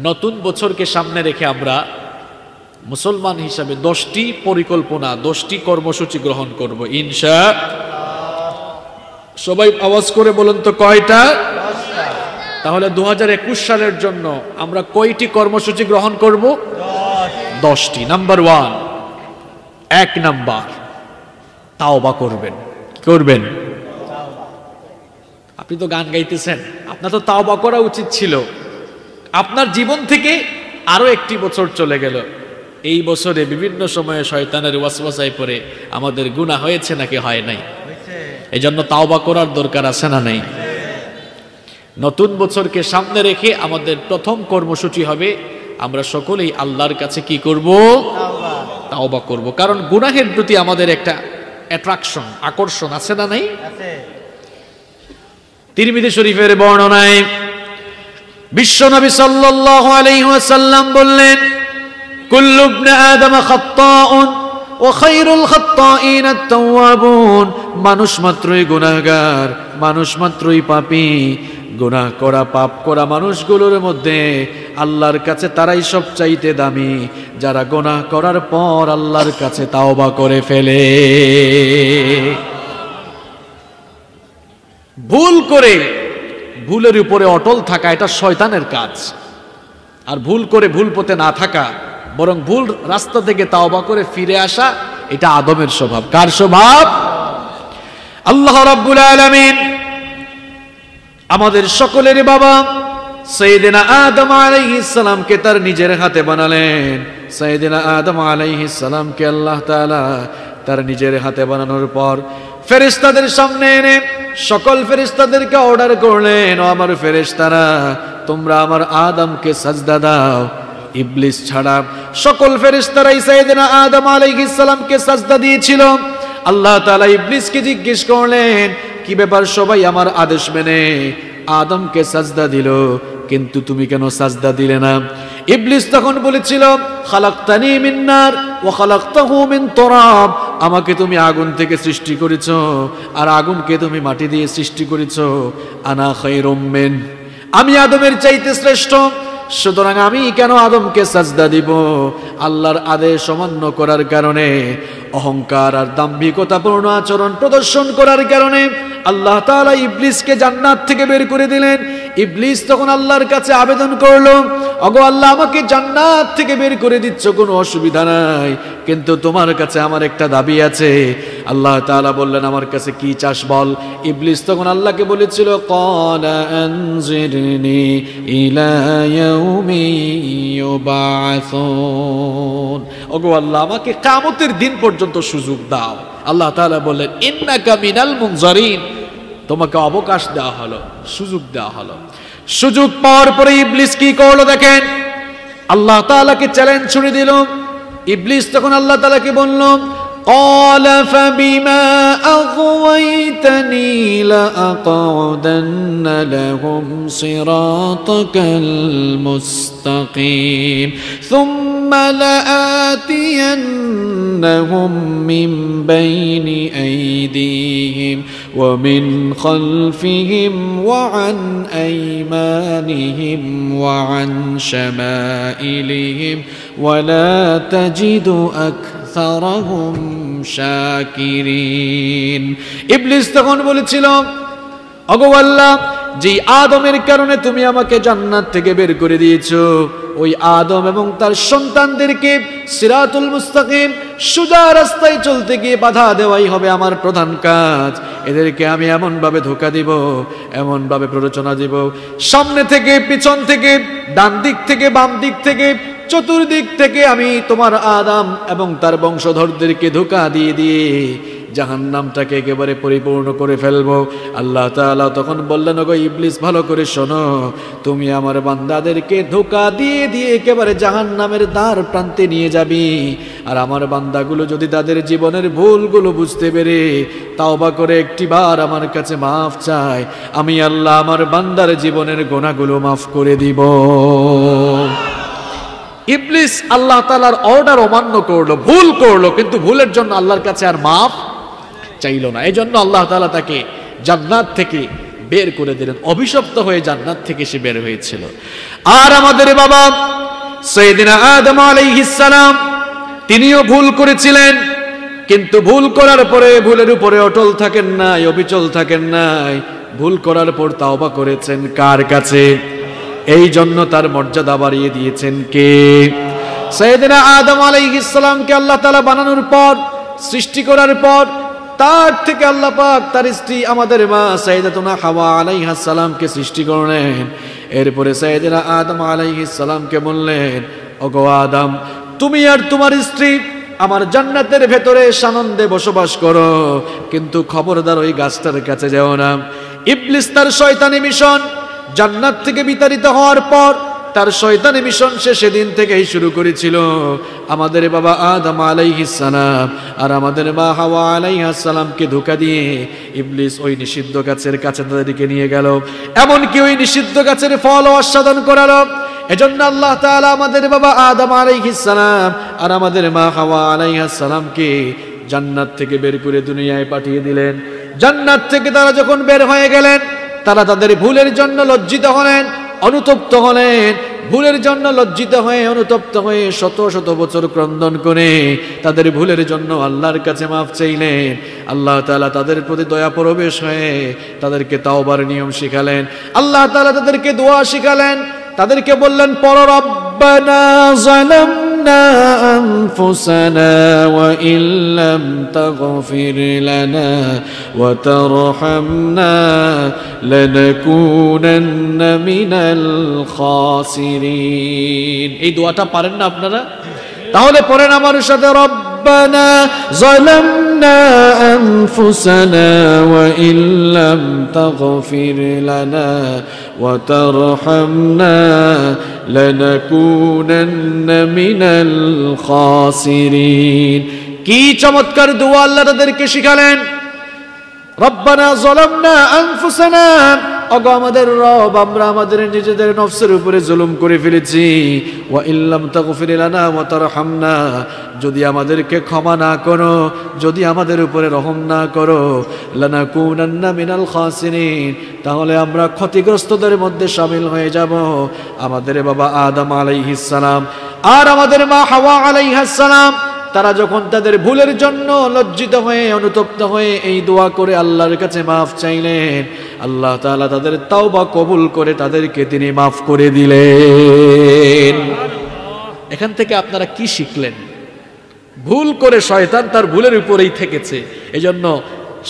নতুন বছরকে সামনে রেখে আমরা মুসলমান হিসাবে 10টি পরিকল্পনা 10টি কর্মসূচি গ্রহণ করব ইনশাআল্লাহ। সবাই আওয়াজ করে বলুন তো কয়টা? তাহলে 2021 সালের জন্য আমরা কয়টি কর্মসূচি গ্রহণ করব? 10টি। নাম্বার 1, 1 নাম্বার তাওবা করবেন। কি করবেন? আপনি তো গান গাইতেছেন, আপনার তো তাওবা করা উচিত ছিল। আপনার জীবন থেকে আরো একটি বছর চলে গেল, এই বছরে বিভিন্ন সময়ে শয়তানের ওয়াসওয়াসায় পড়ে আমাদের গুনাহ হয়েছে নাকি হয় নাই? এই জন্য তাওবা করার দরকার আছে না নাই? নতুন বছরকে সামনে রেখে আমাদের প্রথম কর্মসূচি হবে আমরা সকলেই আল্লাহর কাছে কি করব? তাওবা করব। কারণ গুনাহের প্রতি আমাদের একটা অ্যাট্রাকশন, আকর্ষণ আছে না নাই? তিরমিজি শরীফের বর্ণনায় বিশ্বনবী সাল্লাল্লাহু আলাইহি ওয়াসাল্লাম বললেন, কুল্লু ইবনে আদম খাত্তাউন ওয়া খায়রুল খাত্তাইন আত-তাওয়াবুন। মানুষ মাত্রই গুনাহগার, মানুষ মাত্রই পাপী। গুনাহ করা, পাপ করা মানুষগুলোর মধ্যে আল্লাহর কাছে তারাই সবচাইতে দামি যারা গুনাহ করার পর আল্লাহর কাছে তাওবা করে ফেলে। ভুল করে ভুলের উপরে অটল থাকা এটা শয়তানের কাজ, আর ভুল করে ভুল পথে না থাকা, বরং ভুল রাস্তা থেকে তাওবা করে ফিরে আসা, এটা আদমের স্বভাব। কার স্বভাব? আল্লাহ রাব্বুল আলামিন আমাদের সকলের বাবা সাইয়েদনা আদম আলাইহিস সালামকে তার নিজের হাতে বানালেন। সাইয়েদনা আদম আলাইহিস সালামকে আল্লাহ তাআলা তার নিজের হাতে বানানোর পর ফেরেশতাদের সামনে এনে সকল ফেরেশতাদেরকে অর্ডার করলেন, ও আমার ফেরেশতারা, তোমরা আমার আদমকে সাজদা দাও। ইবলিস ছাড়া সকল ফেরেশতারাই সাইয়েদনা আদম আলাইহিস সালামকে সাজদা দিয়েছিল। আল্লাহ তাআলা ইবলিসকে জিজ্ঞেস করলেন, কি ব্যাপার, সবাই আমার আদেশ মেনে আদমকে সাজদা দিল, কিন্তু তুমি কেন সাজদা দিলে না? ইবলিস তখন বলেছিল, খালাকতানি মিন নার ওয়া খালাকতাহু মিন তুরাব। আমাকে তুমি আগুন থেকে সৃষ্টি করেছো, আর আগুনকে তুমি মাটি দিয়ে সৃষ্টি করেছো। আনা খায়রুম মিন, আমি আদমের চাইতে শ্রেষ্ঠ, সুতরাং আমি কেন আদমকে সাজদা দিব? আল্লাহর আদেশ অমান্য করার কারণে, অহংকার আর দাম্ভিকতাপূর্ণ আচরণ প্রদর্শন করার কারণে আল্লাহ তাআলা ইবলিসকে জান্নাত থেকে বের করে দিলেন। ইবলিস তখন আল্লাহর কাছে আবেদন করলো, ওগো আল্লাহ, আমাকে জান্নাত থেকে বের করে দিচ্ছ, কোনো অসুবিধা নাই, কিন্তু তোমার কাছে আমার একটা দাবি আছে। আল্লাহ তাআলা বললেন, আমার কাছে কি চাস বল। ইবলিস তখন আল্লাহকে বলেছিল, ক্বালা আনজিরনি ইলা ইয়াউমি ইউবাসুন। ওগো আল্লাহ, আমাকে কিয়ামতের দিন পর্যন্ত সুযোগ দাও। আল্লাহ তাআলা বললেন, ইন্নাকা মিনাল মুনজারিন, তোমাকে অবকাশ দেওয়া হলো, সুযোগ দেওয়া হলো। সুযোগ পাওয়ার পরে ইবলিস কি করলো দেখেন, আল্লাহ তাআলাকে চ্যালেঞ্জ ছুড়ে দিল। ইবলিস তখন আল্লাহ তাআলাকে বলল, قال فبما أغويتني لأقعدن لهم صراطك المستقيم ثم لآتينهم من بين أيديهم ومن خلفهم وعن أيمانهم وعن شمائلهم ولا تجد أكثرهم শাকিরিন। ইবলিস তখন বলেছিল, ওগো আল্লাহ, যে আদমের কারণে তুমি আমাকে জান্নাত থেকে বের করে দিয়েছো, ওই আদম এবং তার সন্তানদেরকে সিরাতুল মুস্তাকিম, সোজা রাস্তায় চলতে গিয়ে বাধা দেওয়াই হবে আমার প্রধান কাজ। এদেরকে আমি এমন ভাবে ধোঁকা দিব, এমন ভাবে প্ররোচনা দিব, সামনে থেকে, পিছন থেকে, ডান দিক থেকে, বাম দিক থেকে, চতুর্দিক থেকে আমি তোমার আদম এবং তার বংশধরদেরকে ধোঁকা দিয়ে দিয়ে জাহান্নামটাকে একেবারে পরিপূর্ণ করে ফেলবো। আল্লাহ তাআলা তখন বললেন, ওগো ইবলিস, ভালো করে শোনো, তুমি আমার বান্দাদেরকে ধোঁকা দিয়ে দিয়ে একেবারে জাহান্নামের দ্বার প্রান্তে নিয়ে যাবি। আর আমার বান্দাগুলো যদি তাদের জীবনের ভুলগুলো বুঝতে পেরে তাওবা করে একটিবার আমার কাছে মাফ চায়, আমি আল্লাহ আমার বান্দার জীবনের গুনাহগুলো মাফ করে দিব। ইবলিস আল্লাহ তাআলার অর্ডার অমান্য করলো, ভুল করলো, কিন্তু ভুলের জন্য আল্লাহর কাছে আর মাফ চাইল না। এই জন্য আল্লাহ তাআলা তাকে জান্নাত থেকে বের করে দিলেন, অভিশপ্ত হয়ে জান্নাত থেকে সে বের হয়েছিল। আর আমাদের বাবা সাইয়েদিনা আদম আলাইহিস সালাম তিনিও ভুল করেছিলেন, কিন্তু ভুল করার পরে ভুলের উপরে অটল থাকেন নাই, অবিচল থাকেন নাই। ভুল করার পর তাওবা করেছেন কার কাছে? এই জন্য তার মর্যাদা বাড়িয়ে দিয়েছেন কে? সাইয়েদিনা আদম আলাইহিস সালামকে আল্লাহ তাআলা বানানোর পর, সৃষ্টি করার পর, তার থেকে আল্লাহ পাক তার স্ত্রী আমাদের মা সাইয়েদাতুনা হাওয়া আলাইহাস সালামকে সৃষ্টি করলেন। এরপরে সাইয়েদিনা আদম আলাইহিস সালামকে বললেন, ওগো আদম, তুমি আর তোমার স্ত্রী আমার জান্নাতের ভেতরে সানন্দে বসবাস করো, কিন্তু খবরদার ওই গাছটার কাছে যেও না। ইবলিস তার শয়তানি মিশন জান্নাত থেকে বিতাড়িত হওয়ার পর তার শয়তানি মিশন সে সেদিন থেকেই শুরু করেছিল। আমাদের বাবা আদম আলাইহিস সালাম আর আমাদের মা হাওয়া আলাইহাস সালামকে ধোঁকা দিয়ে ইবলিস ওই নিষিদ্ধ গাছের কাছে তাদেরকে নিয়ে গেল, এমনকি ওই নিষিদ্ধ গাছের ফল আস্বাদন করালো। এজন্য আল্লাহ তাআলা আমাদের বাবা আদম আলাইহিস সালাম আর আমাদের মা হাওয়া আলাইহাস সালামকে জান্নাত থেকে বের করে দুনিয়ায় পাঠিয়ে দিলেন। জান্নাত থেকে তারা যখন বের হয়ে গেলেন, তারা তাদের ভুলের জন্য লজ্জিত হলেন, অনুতপ্ত হলেন। ভুলের জন্য লজ্জিত হয়ে অনুতপ্ত হয়ে শত শত বছর ক্রন্দন করে তাদের ভুলের জন্য আল্লাহর কাছে মাফ চাইলেন। আল্লাহ তাআলা তাদের প্রতি দয়া পরবেশ হয়ে তাদেরকে তাওবার নিয়ম শিখালেন। আল্লাহ তাআলা তাদেরকে দোয়া শিখালেন, তাদেরকে বললেন, পড়ো রব্বানা যালামনা আনফুসানা ওয়া ইল্লাম তাগফির লানা ওয়া তারহামনা লানাকুনান্না মিনাল খাসিরিন। এই দোয়াটা পারেন না আপনারা? তাহলে পড়েন আমার সাথে, রব্বানা যালামনা আনফুসানা ওয়া ইল্লাম তাগফির লানা ওয়া তারহামনা লানাকুনান্না মিনাল খাসিরিন। কি চমৎকার দোয়া আল্লাহ তাদেরকে শিখালেন। রব্বানা যালামনা আনফুসানা, ওগো আমাদের রব, আমরা আমাদের নিজেদের নফসের উপরে জুলুম করে ফেলেছি। ওয়া ইল্লাম তাগফির লানা ওয়া তারহামনা, যদি আমাদেরকে ক্ষমা না করো, যদি আমাদের উপরে রহম না করো, লানাকুনান্না মিনাল খাসিরিন, তাহলে আমরা ক্ষতিগ্রস্তদের মধ্যে শামিল হয়ে যাব। আমাদের বাবা আদম আলাইহিস সালাম আর আমাদের মা হাওয়া আলাইহাস সালাম তারা যখন তাদের ভুলের জন্য লজ্জিত হয়ে অনুতপ্ত হয়ে এই দোয়া করে আল্লাহর কাছে মাফ চাইলেন, আল্লাহ তাআলা তাদের তাওবা কবুল করে তাদেরকে তিনি মাফ করে দিলেন। এখান থেকে আপনারা কি শিখলেন? ভুল করে শয়তান তার ভুলের উপরেই থেকেছে, এজন্য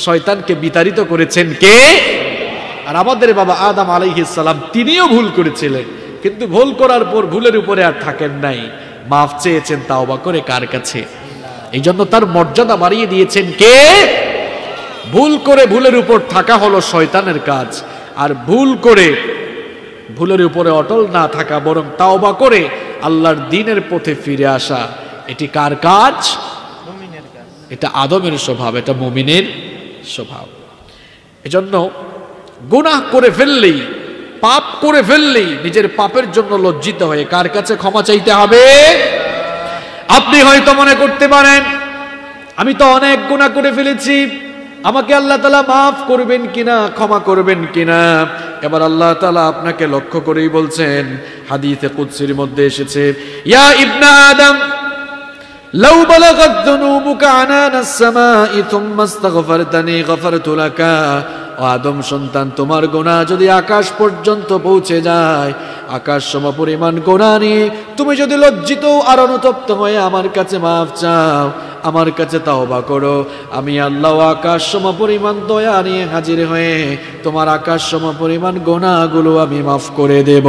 শয়তানকে বিতাড়িত করেছেন কে? আর আমাদের বাবা আদম আলাইহিস সালাম তিনিও ভুল করেছিলেন, কিন্তু ভুল করার পর ভুলের উপরে আর থাকেন নাই, মাফ চেয়েছেন তাওবা করে কার কাছে? এই জন্য তার মর্যাদা বাড়িয়ে দিয়েছেন কে? ভুল করে ভুলের উপর থাকা হলো শয়তানের কাজ, আর ভুল করে ভুলের উপরে অটল না থাকা, বরং তাওবা করে আল্লাহর দ্বীনের পথে ফিরে আসা, এটি কার কাজ? এটা আদমের স্বভাব, এটা মুমিনের স্বভাব। এজন্য গুনাহ করে ফেললেই, পাপ করে ফেললেই নিজের পাপের জন্য লজ্জিত হয়ে কার কাছে ক্ষমা চাইতে হবে? আপনি হয়তো মনে করতে পারেন, আমি তো অনেক গুনাহ করে ফেলেছি, আমাকে আল্লাহ তাআলা মাফ করবেন কিনা, ক্ষমা করবেন কিনা। এবার আল্লাহ তাআলা আপনাকে লক্ষ্য করেই বলছেন, হাদিসে কুদসির মধ্যে এসেছে, ইয়া ইবনা আদম লাউ বালাগাত যুনুবুকা আনানাস সামাই থুম্মা ইস্তাগফারতানি গফারতু লাকা। ও আদম সন্তান, তোমার গুনাহ যদি আকাশ পর্যন্ত পৌঁছে যায়, আকাশ সমপরিমাণ গুনাহ নিয়ে তুমি যদি লজ্জিত আর অনুতপ্ত হয়ে আমার কাছে মাফ চাও, আমার কাছে তাওবা করো, আমি আল্লাহ আকাশ সমপরিমাণ দয়া নিয়ে হাজির হয়ে তোমার আকাশ সমপরিমাণ গুনাহগুলো আমি মাফ করে দেব।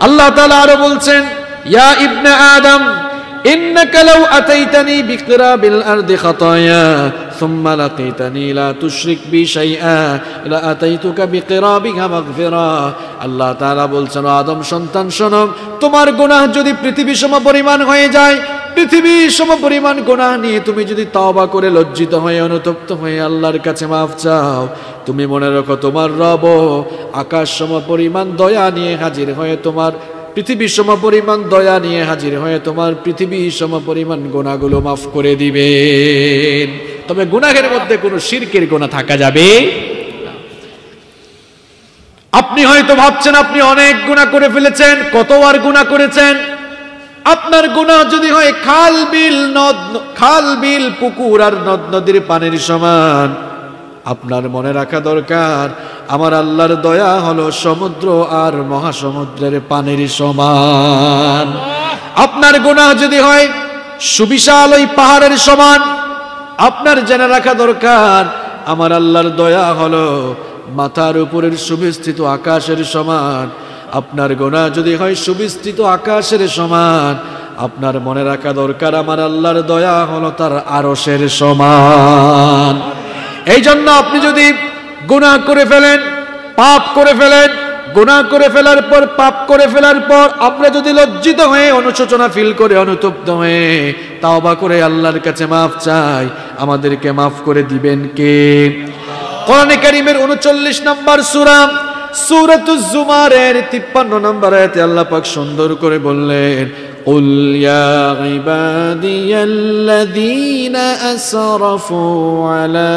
আল্লাহ তাআলা আরো বলছেন, ইয়া ইবনে আদম ইন্নাকা লাউ আতাইতানি বিকিরাবিল আরদি খাতায়া সুম্মা লাকিতানি লা তুশরিক বি শাইআ লা আতাইতুকা বিকিরাবিহা মাগফিরা। আল্লাহ তাআলা বলছেন, আদম সন্তান শোনো, তোমার গুনাহ যদি পৃথিবী সমপরিমাণ হয়ে যায়, পৃথিবী সমপরিমাণ গুনাহ নিয়ে তুমি যদি তাওবা করে লজ্জিত হয়ে অনুতপ্ত হয়ে আল্লাহর কাছে মাফ চাও, তুমি মনে রাখো তোমার রব আকাশ সমপরিমাণ দয়া নিয়ে হাজির হয়ে তোমার পৃথিবী সমপরিমাণ দয়া নিয়ে হাজির হয়ে তোমার পৃথিবী সমপরিমাণ গুনাহগুলো মাফ করে দিবেন। তবে গুনাহের মধ্যে কোনো শিরকের গুনাহ থাকা যাবে না। আপনি হয়তো ভাবছেন আপনি অনেক গুনাহ করে ফেলেছেন, কতবার গুনাহ করেছেন। আপনার গুনাহ যদি হয় খাল বিল পুকুর আর নদ নদীর পানির সমান, আপনার মনে রাখা দরকার আমার আল্লাহর দয়া হলো সমুদ্র আর মহাসমুদ্রের পানির সমান। আপনার গুনাহ যদি হয় সুবিশাল ওই পাহাড়ের সমান, আপনার জেনে রাখা দরকার আমার আল্লাহর দয়া হলো মাথার উপরের সুবিস্তৃত আকাশের সমান। আপনার গুনাহ যদি হয় সুবিস্তৃত আকাশের সমান, আপনার মনে রাখা দরকার আমার আল্লাহর দয়া হলো তার আরশের সমান। এই জন্য আপনি যদি গুনাহ করে ফেলেন, পাপ করে ফেলেন, গুনাহ করে ফেলার পর, পাপ করে ফেলার পর আমরা যদি লজ্জিত হয়ে, অনুশোচনা ফিল করে, অনুতপ্ত হয়ে তাওবা করে আল্লাহর কাছে মাফ চাই, আমাদেরকে মাফ করে দিবেন কে? কোরআনে কারীমের 39 নম্বর সূরা সূরাতুজ জুমারের 53 নম্বর আয়াতে আল্লাহ পাক সুন্দর করে বললেন, قل يا عبادي الذين أسرفوا على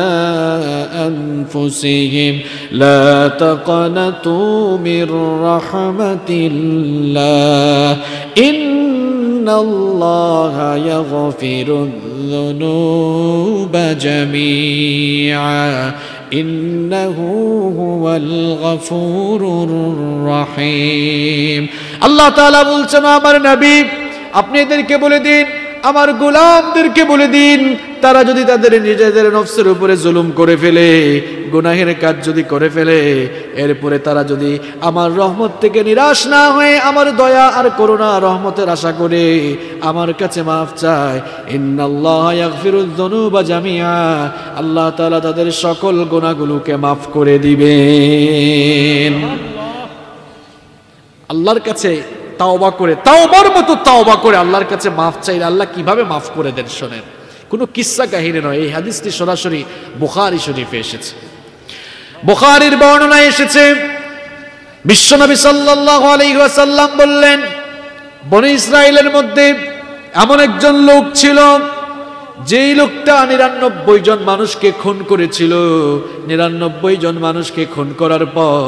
أنفسهم لا تقنطوا من رحمة الله إن الله يغفر الذنوب جميعا إنه هو الغفور الرحيم। আল্লাহ তাআলা বলছেন, আমার নবী আপনি এদেরকে বলে দিন, আমার গোলামদেরকে বলে দিন, তারা যদি তাদের নিজেদের নফসের উপরে জুলুম করে ফেলে, গুনাহের কাজ যদি করে ফেলে, এরপরে তারা যদি আমার রহমত থেকে নিরাশ না হয়ে আমার দয়া আর করুণা রহমতের আশা করে আমার কাছে মাফ চায়, ইন্নাল্লাহা ইয়াগফিরুয যুনুবা জামিআ, আল্লাহ তাআলা তাদের সকল গুনাহগুলোকে মাফ করে দিবেন। আল্লাহর কাছে তাওবা করে, তাওবার মতো তাওবা করে আল্লাহর কাছে মাফ চাইলে আল্লাহ কিভাবে মাফ করে দেন শোনেন। কোনো কিসসা কাহিনী নয়, এই হাদিসটি সরাসরি বুখারী শরীফে এসেছে। বুখারীর বর্ণনায় এসেছে, বিশ্বনবী সাল্লাল্লাহু আলাইহি ওয়াসাল্লাম বললেন, বনী ইসরাইলের মধ্যে এমন একজন লোক ছিল, যেই লোকটা 99 জন মানুষকে খুন করেছিল। 99 জন মানুষকে খুন করার পর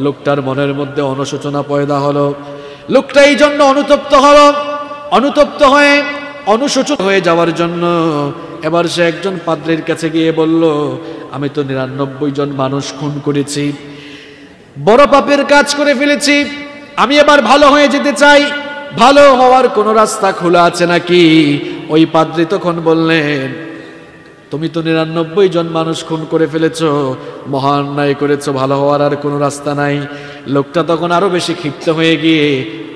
লোকটার মনের মধ্যে অনুশোচনা পয়দা হলো। লোকটা এই জন্য অনুতপ্ত হলো, অনুতপ্ত হয়ে অনুশোচন হয়ে যাওয়ার জন্য এবার সে একজন পাদ্রীর কাছে গিয়ে বলল, আমি তো 99 জন মানুষ খুন করেছি, বড় পাপের কাজ করে ফেলেছি, আমি এবার ভালো হয়ে যেতে চাই, ভালো হওয়ার কোনো রাস্তা খোলা আছে নাকি? ওই পাদ্রী তখন বললেন, তুমি তো 99 জন মানুষ খুন করে ফেলেছো, মহা অন্যায় করেছো, ভালো হওয়ার আর কোনো রাস্তা নাই। লোকটা তখন আরো বেশি ক্ষিপ্ত হয়ে গিয়ে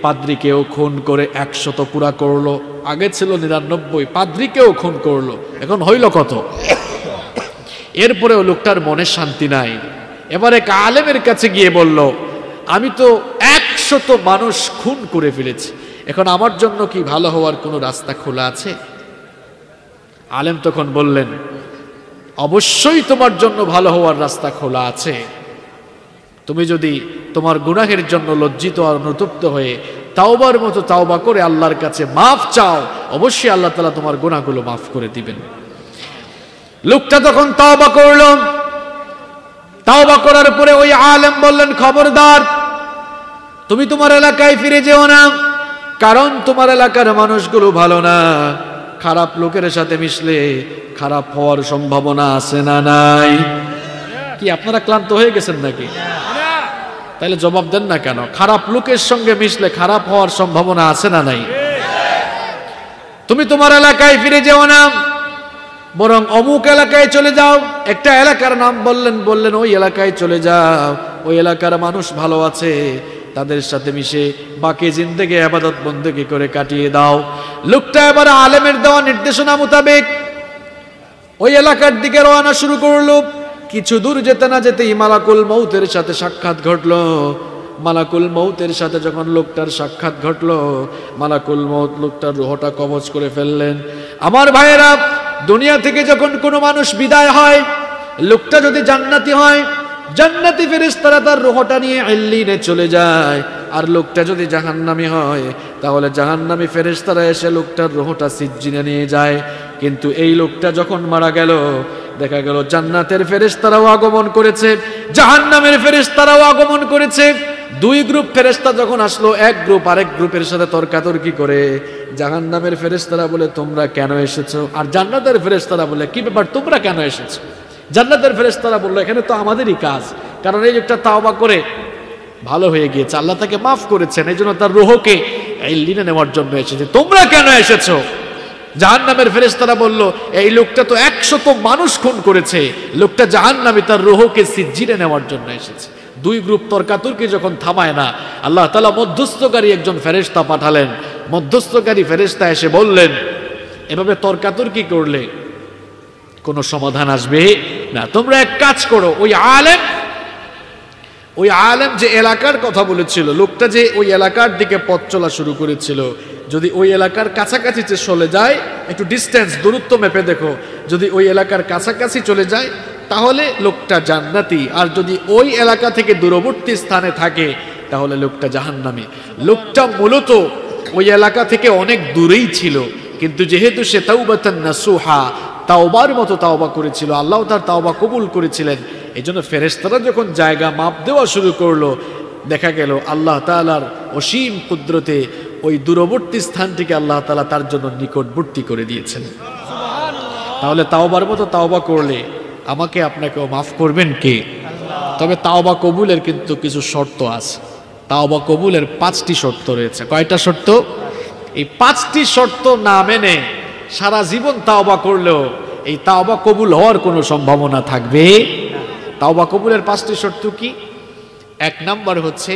পাদ্রীকেও খুন করে 100 পুরা করলো। আগে ছিল 99, পাদ্রীকেও খুন করলো, এখন হইল কত? এরপরেও লোকটার মনে শান্তি নাই। এবার এক আলেমের কাছে গিয়ে বলল, আমি তো 100 মানুষ খুন করে ফেলেছি, এখন আমার জন্য কি ভালো হওয়ার কোনো রাস্তা খোলা আছে? আলেম তখন বললেন, অবশ্যই তোমার জন্য ভালো হওয়ার রাস্তা খোলা আছে। তুমি যদি তোমার গুনাহের জন্য লজ্জিত আর অনুতপ্ত হয়ে তাওবার মতো তাওবা করে আল্লাহর কাছে মাফ চাও, অবশ্যই আল্লাহ তাআলা তোমার গুনাহগুলো মাফ করে দিবেন। লোকটা তখন তাওবা করল। তাওবা করার পরে ওই আলেম বললেন, খবরদার, তুমি তোমার এলাকায় ফিরে যেও না, কারণ তোমার এলাকার মানুষগুলো ভালো না, খারাপ লোকের সাথে মিশলে খারাপ হওয়ার সম্ভাবনা আছে না নাই? কি আপনারা ক্লান্ত হয়ে গেছেন নাকি? তাহলে জবাব দেন না কেন? খারাপ লোকের সঙ্গে মিশলে খারাপ হওয়ার সম্ভাবনা আছে না নাই? তুমি তোমার এলাকায় ফিরে যেও না, বরং অমুক এলাকায় চলে যাও। একটা এলাকার নাম বললেন ওই এলাকায় চলে যাও, ওই এলাকার মানুষ ভালো আছে, তাদের সাথে মিশে বাকি জিন্দেগি ইবাদত বন্দেগি করে কাটিয়ে দাও। লোকটা এবার আলেমের দেওয়া নির্দেশনা মোতাবেক ওই এলাকার দিকে রওনা শুরু করলো। কিছু দূর যেতে না যেতেই মালাকুল মউতের সাথে সাক্ষাৎ ঘটলো। মালাকুল মউতের সাথে যখন লোকটার সাক্ষাৎ ঘটলো, মালাকুল মউত লোকটার রূহটা কবজ করে ফেললেন। আমার ভাইয়েরা, দুনিয়া থেকে যখন কোনো মানুষ বিদায় হয়, লোকটা যদি জান্নাতি হয়, জান্নাতি ফেরেশতারা তার রূহটা নিয়ে ইল্লিনে চলে যায়। আর লোকটা যদি জাহান্নামী হয়, তাহলে জাহান্নামী ফেরেশতারা এসে লোকটার রূহটা সিজ্জিনে নিয়ে যায়। কিন্তু এই লোকটা যখন মারা গেল, দেখা গেল জান্নাতের ফেরেশতারাও আগমন করেছে, জাহান্নামের ফেরেশতারাও আগমন করেছে। দুই গ্রুপ ফেরেশতা যখন আসলো, এক গ্রুপ আরেক গ্রুপের সাথে তর্কাতর্কি করে। জাহান্নামের ফেরেশতারা বলে তোমরা কেন এসেছো, আর জান্নাতের ফেরেশতারা বলে কি ব্যাপার তোমরা কেন এসেছো। জান্নাতের ফেরেশতারা বললো এখানে তো আমাদেরই কাজ, কারণ এই লোকটা তাওবা করে ভালো হয়ে গিয়েছে, আল্লাহ তাকে মাফ করেছেন, এই জন্য তার রূহকে ইল্লিনে নেওয়ার জন্য এসেছে, তোমরা কেন এসেছো। জাহান্নামের ফেরেশতারা বলল এই লোকটা তো 100 মানুষ খুন করেছে, লোকটা জাহান্নামী, তার রূহকে সিজ্জিনে নেওয়ার জন্য এসেছে। দুই গ্রুপ তর্কাতর্কি যখন থামায় না, আল্লাহ তাআলা মধ্যস্থকারী একজন ফেরেশতা পাঠালেন। মধ্যস্থকারী ফেরেশতা এসে বললেন এভাবে তর্কাতর্কি করলে কোনো সমাধান আসবে না, তোমরা এক কাজ করো, ওই আলেম যে এলাকার কথা বলেছিল, লোকটা যে ওই এলাকার দিকে পথ চলা শুরু করেছিল, যদি ওই এলাকার কাছাকাছি চলে যায়, একটু ডিস্টেন্স দূরত্ব মেপে দেখো, যদি ওই এলাকার কাছাকাছি চলে যায় তাহলে লোকটা জান্নাতি, আর যদি ওই এলাকা থেকে দূরবর্তী স্থানে থাকে তাহলে লোকটা জাহান্নামী। লোকটা মূলত ওই এলাকা থেকে অনেক দূরেই ছিল, কিন্তু যেহেতু সে তাওবাতান নাসুহা, তাওবার মতো তাওবা করেছিল, আল্লাহ তার তাওবা কবুল করেছিলেন, এই জন্য ফেরেশতারা যখন জায়গা মাপ দেওয়া শুরু করলো, দেখা গেল আল্লাহ তাআলার অসীম কুদরতে ওই দূরবর্তী স্থানটিকে আল্লাহ তাআলা তার জন্য নিকটবর্তী করে দিয়েছেন। তাহলে তাওবার মতো তাওবা করলে আমাকে আপনাকেও মাফ করবেন কে? তবে তাওবা কবুলের কিন্তু কিছু শর্ত আছে। তাওবা কবুলের 5টি শর্ত রয়েছে। কয়টা শর্ত? এই 5টি শর্ত না মেনে সারা জীবন তাওবা করলেও এই তাওবা কবুল হওয়ার কোনো সম্ভাবনা থাকবে। তাওবা কবুলের 5টি শর্ত কি? 1 নাম্বার হচ্ছে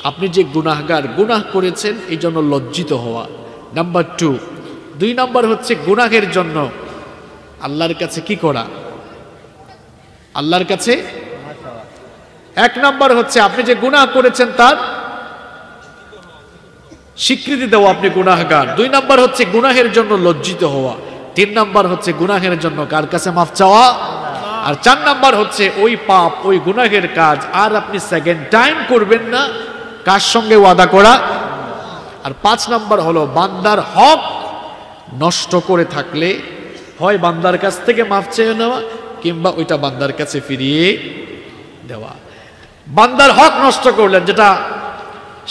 আপনি যে গুনাহগার, গুনাহ করেছেন এই জন্য লজ্জিত হওয়া। নাম্বার 2 নাম্বার হচ্ছে গুনাহের জন্য আল্লাহর কাছে কি করা? আল্লাহর কাছে 1 নাম্বার হচ্ছে আপনি যে গুনাহ করেছেন তার স্বীকৃতি দেওয়া, আপনি গুনাহগার। 2 নাম্বার হচ্ছে গুনাহের জন্য লজ্জিত হওয়া। 3 নাম্বার হচ্ছে গুনাহের জন্য কার কাছে মাফ চাওয়া। আর 4 নাম্বার হচ্ছে ওই পাপ, ওই গুনাহের কাজ আর আপনি সেকেন্ড টাইম করবেন না, কার সঙ্গে ওয়াদা করা। আর 5 নাম্বার হলো বান্দার হক নষ্ট করে থাকলে হয় বান্দার কাছ থেকে মাফ চেয়ে নেওয়া কিংবা ওইটা বান্দার কাছে ফিরিয়ে দেওয়া। বান্দার হক নষ্ট করলেন, যেটা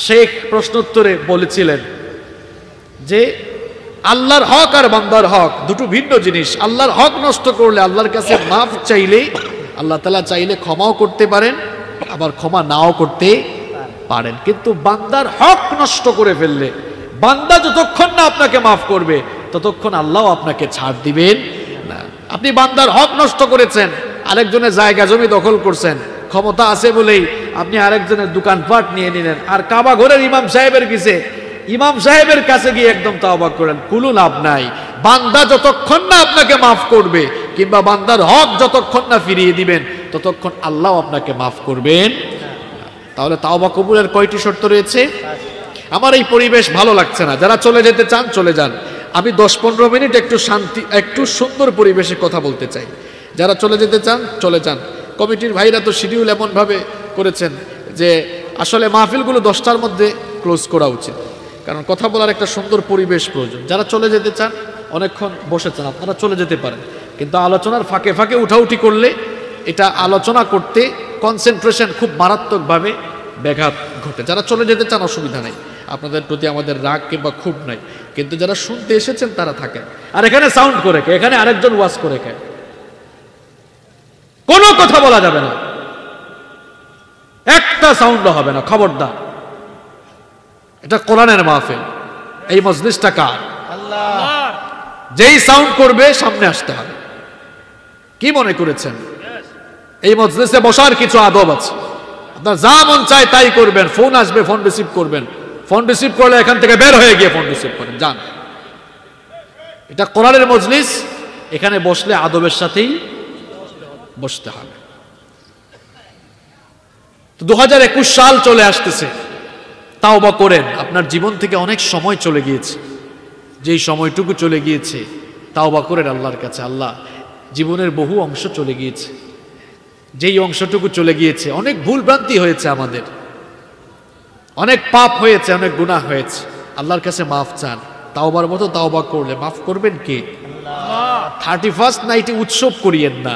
শেখ প্রশ্নোত্তরে বলেছিলেন যে আল্লাহর হক আর বান্দার হক দুটো ভিন্ন জিনিস। আল্লাহর হক নষ্ট করলে আল্লাহর কাছে মাফ চাইলে আল্লাহ তাআলা চাইলে ক্ষমাও করতে পারেন, আবার ক্ষমা নাও করতে পারেন। কিন্তু বান্দার হক নষ্ট করে ফেললে, বান্দা যতক্ষণ না আপনাকে মাফ করবে ততক্ষণ আল্লাহ আপনাকে ছাড় দিবেন না। আপনি বান্দার হক নষ্ট করেছেন, আরেকজনের জায়গা জমি দখল করছেন, ক্ষমতা আছে বলেই আপনি আরেকজনের দোকানপাট নিয়ে নিলেন, আর কাবা ঘরের ইমাম সাহেবের কাছে গিয়ে একদম তাওবা করেন, কোনো লাভ নাই। বান্দা যতক্ষণ না আপনাকে মাফ করবে কিংবা বান্দার হক যতক্ষণ না ফিরিয়ে দিবেন ততক্ষণ আল্লাহ আপনাকে মাফ করবেন। তাহলে তাওবা কবুলের কয়টি শর্ত রয়েছে? আমার এই পরিবেশ ভালো লাগছে না, যারা চলে যেতে চান চলে যান। আমি 10-15 মিনিট একটু শান্তি, একটু সুন্দর পরিবেশে কথা বলতে চাই। যারা চলে যেতে চান চলে যান। কমিটির ভাইরা তো শিডিউল এমনভাবে করেছেন যে আসলে মাহফিলগুলো 10টার মধ্যে ক্লোজ করা উচিত, কারণ কথা বলার একটা সুন্দর পরিবেশ প্রয়োজন। যারা চলে যেতে চান অনেকক্ষণ বসেছেন, আপনারা চলে যেতে পারেন, কিন্তু আলোচনার ফাঁকে ফাঁকে উঠাউঠি করলে এটা আলোচনা করতে কনসেন্ট্রেশন খুব মারাত্মকভাবে ব্যাঘাত ঘটে। যারা চলে যেতে চান অসুবিধা নেই, আপনাদের প্রতি আমাদের রাগ কিংবা ক্ষোভ নাই, কিন্তু যারা শুনতে এসেছেন তারা থাকেন। আর এখানে সাউন্ড করে কে? এখানে আরেকজন ওয়াজ করে কে? কোনো কথা বলা যাবে না, একটা সাউন্ডও হবে না, খবরদার। এটা কোরআনের মাহফিল, এই মজলিসটা কার? আল্লাহ। যেই সাউন্ড করবে সামনে আসতে হবে। কি মনে করেছেন এই মজলিসে বসার কিছু আদব আছে? আপনার যা মন চায় তাই করবেন, ফোন আসবে ফোন রিসিভ করবেন, ফোন রিসিভ করলে এখান থেকে বের হয়ে গিয়ে ফোন রিসিভ করেন, যান। এটা কোরআনের মজলিস, এখানে বসলে আদবের সাথেই বসতে হবে। 2021 সাল চলে আসতেছে, তাওবা করেন। আপনার জীবন থেকে অনেক সময় চলে গিয়েছে, যেই সময়টুকু চলে গিয়েছে তাওবা করেন আল্লাহর কাছে। আল্লাহ, জীবনের বহু অংশ চলে গিয়েছে, যেই অংশটুকু চলে গিয়েছে অনেক ভুল ভ্রান্তি হয়েছে, আমাদের অনেক পাপ হয়েছে, অনেক গুনাহ হয়েছে, আল্লাহর কাছে মাফ চান। তাওবার মতো তাওবা করলে মাফ করবেন কে? 31st নাইটে উৎসব করিয়েন না,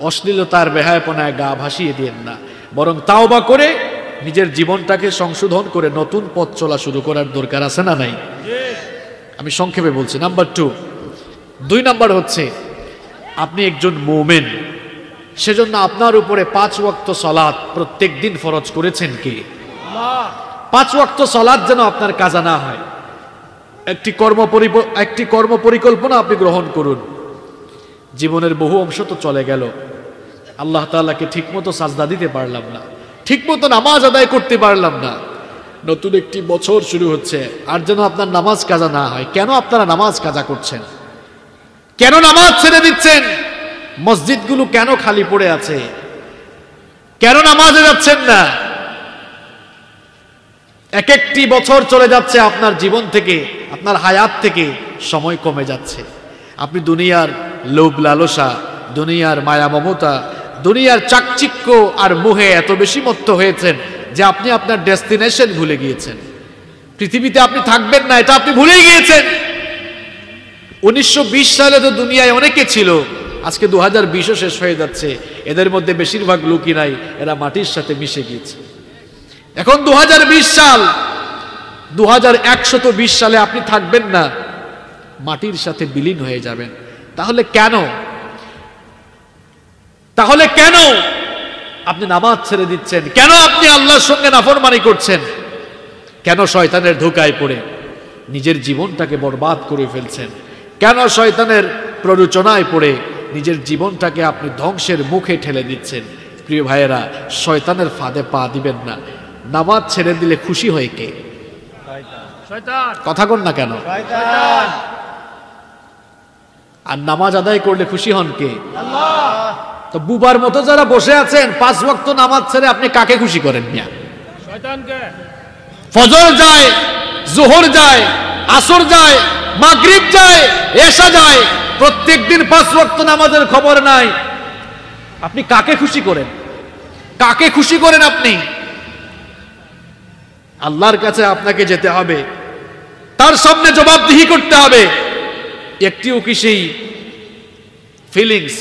অশ্লীলতার বেহায়াপনায় গা ভাসিয়ে দিয়েন না, বরং তাওবা করে নিজের জীবনটাকে সংশোধন করে নতুন পথ চলা শুরু করার দরকার আছে না নাই? আমি সংক্ষেপে বলছি। নাম্বার 2 নাম্বার হচ্ছে আপনি একজন মুমিন, সেজন্য আপনার উপরে 5 ওয়াক্ত সালাত প্রত্যেক দিন ফরজ করেছেন কে? আল্লাহ। 5 ওয়াক্ত সালাত যেন আপনার কাজা না হয়। একটি কর্ম পরিকল্পনা আপনি গ্রহণ করুন। জীবনের বহু অংশ তো চলে গেল, আল্লাহ তাআলাকে ঠিকমতো সাজদা দিতে পারলাম না, ঠিকমতো নামাজ আদায় করতে পারলাম না। নতুন একটি বছর শুরু হচ্ছে, আর যেন আপনার নামাজ কাজা না হয়। কেন আপনারা নামাজ কাজা করছেন? কেন নামাজ ছেড়ে দিচ্ছেন? মসজিদগুলো কেন খালি পড়ে আছে? কেন নামাজে যাচ্ছেন না? এক একটি বছর চলে যাচ্ছে আপনার জীবন থেকে, আপনার হায়াত থেকে সময় কমে যাচ্ছে। আপনি দুনিয়ার লোভ লালসা, দুনিয়ার মায়া মমতা, দুনিয়ার চাকচিক্য আর মোহে এত বেশি মত্ত হয়েছেন যে আপনি আপনার ডেস্টিনেশন ভুলে গিয়েছেন। পৃথিবীতে আপনি থাকবেন না এটা আপনি ভুলে গিয়েছেন। 1920 সালে তো দুনিয়ায় অনেকে ছিল, আজকে 2020ও শেষ হয়ে যাচ্ছে। এদের মধ্যে বেশিরভাগ লোকই নাই, এরা মাটির সাথে মিশে গিয়েছে। এখন 2020 সাল, 2120 সালে আপনি থাকবেন না, মাটির সাথে বিলীন হয়ে যাবেন। তাহলে কেন আপনি নামাজ ছেড়ে দিচ্ছেন? কেন আপনি আল্লাহর সঙ্গে নাফরমানি করছেন? কেন শয়তানের ধোঁকায় পড়ে নিজের জীবনটাকে বরবাদ করে ফেলছেন? কেন শয়তানের প্ররোচনায় পড়ে নিজের জীবনটাকে আপনি ধ্বংসের মুখে ঠেলে দিচ্ছেন? প্রিয় ভাইয়েরা, শয়তানের ফাঁদে পা দিবেন না। নামাজ ছেড়ে দিলে খুশি হয় কে? শয়তান। কথা কন না কেন? শয়তান। আর নামাজ আদায় করলে খুশি হন কে? আল্লাহ। তো বুবার মতো যারা বসে আছেন 5 ওয়াক্ত নামাজ ছেড়ে আপনি কাকে খুশি করেন? মিয়া শয়তানকে। ফজর যায়, যোহর যায়, আসর যায়, মাগরিব যায়, এশা যায়, প্রত্যেকদিন 5 ওয়াক্ত নামাজের খবর নাই। আপনি কাকে খুশি করেন? কাকে খুশি করেন আপনি? আল্লাহর কাছে আপনাকে যেতে হবে, তার সামনে জবাবদিহি করতে হবে। একটিও কি সেই ফিলিংস,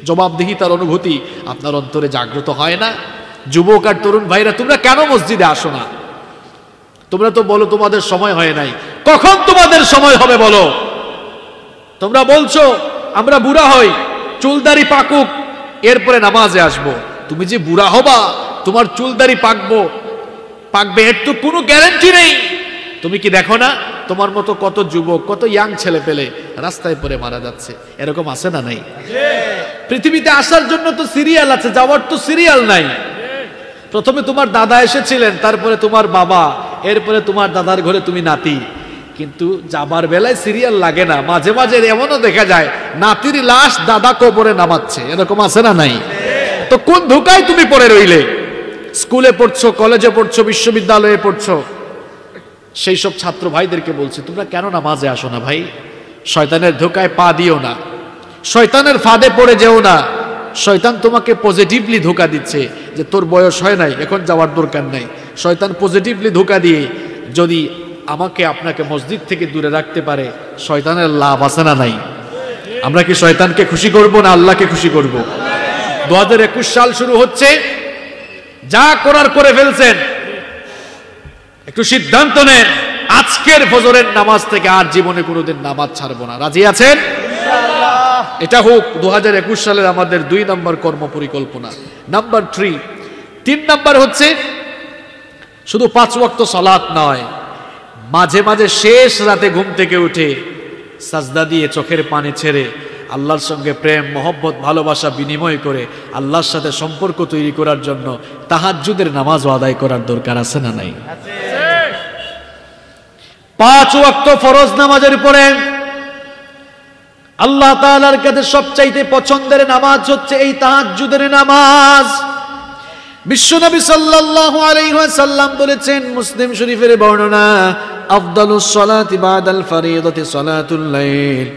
জবাবদিহিতার অনুভূতি আপনার অন্তরে জাগ্রত হয় না? যুবক আর তরুণ ভাইরা, তোমরা কেন মসজিদে আসো না? তোমরা তো বলো তোমাদের সময় হয় নাই। কখন তোমাদের সময় হবে বলো? তোমরা বলছো আমরা বুড়া হই, চুলদারি পাকুক, এরপরে নামাজে আসবো। তুমি যে বুড়া হবা, তোমার চুলদারি পাকবে এর তো কোনো গ্যারান্টি নেই। তুমি কি দেখো না তোমার মতো কত যুবক, কত ইয়াং ছেলে পেলে রাস্তায় পড়ে মারা যাচ্ছে? এরকম আছে না নাই? পৃথিবীতে আসার জন্য তো সিরিয়াল আছে, যাওয়ার তো সিরিয়াল নাই। প্রথমে তোমার দাদা এসেছিলেন, তারপরে তোমার বাবা, এরপরে তোমার দাদার ঘরে তুমি নাতি। কিন্তু যাবার বেলায় সিরিয়াল লাগে না। মাঝে মাঝে এমনও দেখা যায় নাতির লাশ দাদা কবরে নামাচ্ছে। এরকম আছে না নাই? তো কোন ধোঁকায় তুমি পড়ে রইলে? স্কুলে পড়ছো, কলেজে পড়ছো, বিশ্ববিদ্যালয়ে পড়ছো, সেই সব ছাত্র ভাইদেরকে বলছি তোমরা কেন নামাজে আসো না ভাই? শয়তানের ধোঁকায় পা দিও না, শয়তানের ফাঁদে পড়ে যেও না। শয়তান তোমাকে পজিটিভলি ধোঁকা দিচ্ছে যে তোর বয়স হয় নাই, এখন যাওয়ার দরকার নাই। শয়তান পজিটিভলি ধোঁকা দিয়ে যদি আমাকে আপনাকে মসজিদ থেকে দূরে রাখতে পারে, শয়তানের লাভ আছে না নাই? আমরা কি শয়তানকে খুশি করব না আল্লাহকে খুশি করব? 2021 সাল শুরু হচ্ছে, যা করার করে ফেলছেন, একটু সিদ্ধান্ত নেন আজকের ফজরের নামাজ থেকে আর জীবনে কোনোদিন নামাজ ছাড়বো না। রাজি আছেন? এটা হোক 2021 সালের আমাদের 2 নম্বর কর্ম পরিকল্পনা। নাম্বার 3 নাম্বার হচ্ছে শুধু 5 ওয়াক্ত সালাত নয়, মাঝে মাঝে শেষ রাতে ঘুম থেকে উঠে সাজদা দিয়ে চোখের পানি ছেড়ে আল্লাহর সঙ্গে প্রেম মহব্বত ভালোবাসা বিনিময় করে আল্লাহর সাথে সম্পর্ক তৈরি করার জন্য তাহাজ্জুদের নামাজ আদায় করার দরকার আছে না নাই? 5 ওয়াক্ত ফরজ নামাজের পরে আল্লাহ তাআলার কাছে সবচাইতে পছন্দের নামাজ হচ্ছে এই তাহাজ্জুদের নামাজ। বিশ্বনবী সাল্লাল্লাহু আলাইহি ওয়াসাল্লাম বলেছেন, মুসলিম শরীফের বর্ণনা, আফদালুস সালাতি বাদাল ফরিদাতি সালাতুল লাইল,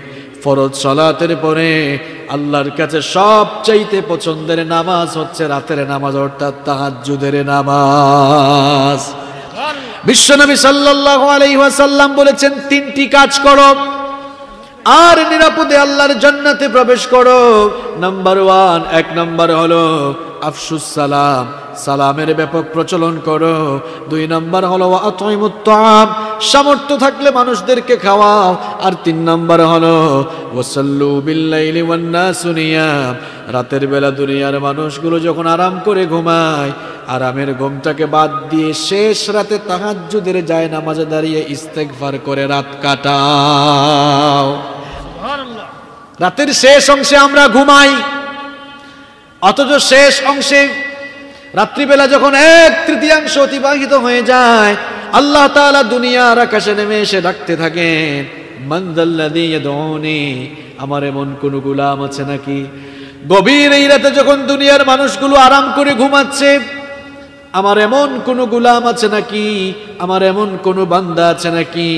ফরজ সালাতের পরে আল্লাহর কাছে সবচাইতে পছন্দের নামাজ হচ্ছে রাতের নামাজ, অর্থাৎ তাহাজ্জুদের নামাজ। বিশ্বনবী সাল্লাল্লাহু আলাইহি ওয়াসাল্লাম বলেছেন, 3টি কাজ করো আর নিরাপদে আল্লাহর জান্নাতে প্রবেশ করো। নাম্বার 1, 1 নাম্বার হলো আফসুস সালাম, সালামের ব্যাপক প্রচলন করো। 2 নাম্বার হলো আতইমুত তাআম, সামর্থ্য থাকলে মানুষদেরকে খাওয়াও। আর 3 নাম্বার হলো ওয়াসাল্লু বিল্লাইলি ওয়ান নাসু নিয়াম, রাতের বেলা দুনিয়ার মানুষগুলো যখন আরাম করে ঘুমায়, আরামের ঘুমটাকে বাদ দিয়ে শেষ রাতে তাহাজ্জুদের যায় নামাজে দাঁড়িয়ে ইস্তেগফার করে রাত কাটাও। রাতের শেষ অংশে আমরা ঘুমাই, অথচ শেষ অংশে রাত্রিবেলা যখন 1/3 অতিবাহিত হয়ে যায়, আল্লাহ তাআলা দুনিয়ার আকাশে নেমে এসে ডাকতে থাকেন, মান যাল্লাযী ইয়াদউনি, আমার এমন কোন গোলাম আছে নাকি? গভীর এই রাতে যখন দুনিয়ার মানুষগুলো আরাম করে ঘুমাচ্ছে, আমার এমন কোন গোলাম আছে নাকি, আমার এমন কোন বান্দা আছে নাকি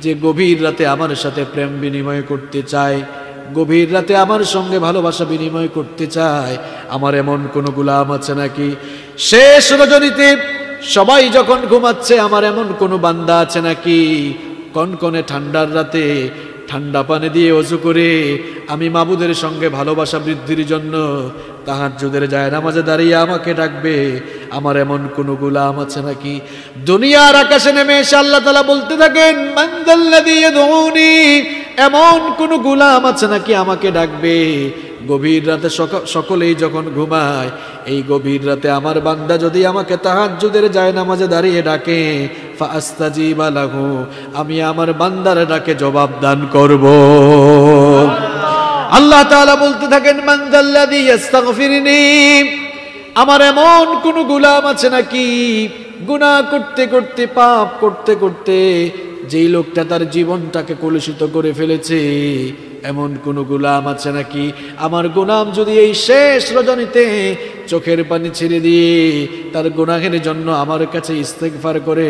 যে গভীর রাতে আমার সাথে প্রেম বিনিময় করতে চায়, গভীর রাতে আমার সঙ্গে ভালোবাসা বিনিময় করতে চায়? আমার এমন কোন গোলাম আছে নাকি? শেষ রজনীতে সবাই যখন ঘুমাচ্ছে, আমার এমন কোন বান্দা আছে নাকি কনকনে ঠান্ডার রাতে ঠান্ডা পানি দিয়ে ওযু করে আমি মাবুদের সঙ্গে ভালোবাসা বৃদ্ধির জন্য তাহাজ্জুদের জায়নামাজে দাঁড়িয়ে আমাকে ডাকবে? আমার এমন কোন গোলাম আছে নাকি? দুনিয়ার আকাশে নেমে এসে আল্লাহ তাআলা বলতে থাকেন, মান যাল্লাযী ইয়াদউনি, এমন কোন গোলাম আছে নাকি আমাকে ডাকবে? গভীর রাতে সকলেই যখন ঘুমায়, এই গভীর রাতে আমার বান্দা যদি আমাকে তাহাজ্জুদের জায়নামাজে দাঁড়িয়ে ডাকে, ফাআস্তাজিবা লাহু, আমি আমার বান্দার ডাকে জবাব দান করব। আল্লাহ তাআলা বলতে থাকেন, মান যাল্লাযী ইস্তাগফিরনি, আমার এমন কোন গোলাম আছে নাকি গুনাহ করতে করতে, পাপ করতে করতে যেই লোকটা তার জীবনটাকে কলুষিত করে ফেলেছে, এমন কোন গোলাম আছে নাকি? আমার গোলাম যদি এই শেষ রজনীতে চোখের পানি ছেড়ে দিয়ে তার গুনাহের জন্য আমার কাছে ইস্তেগফার করে,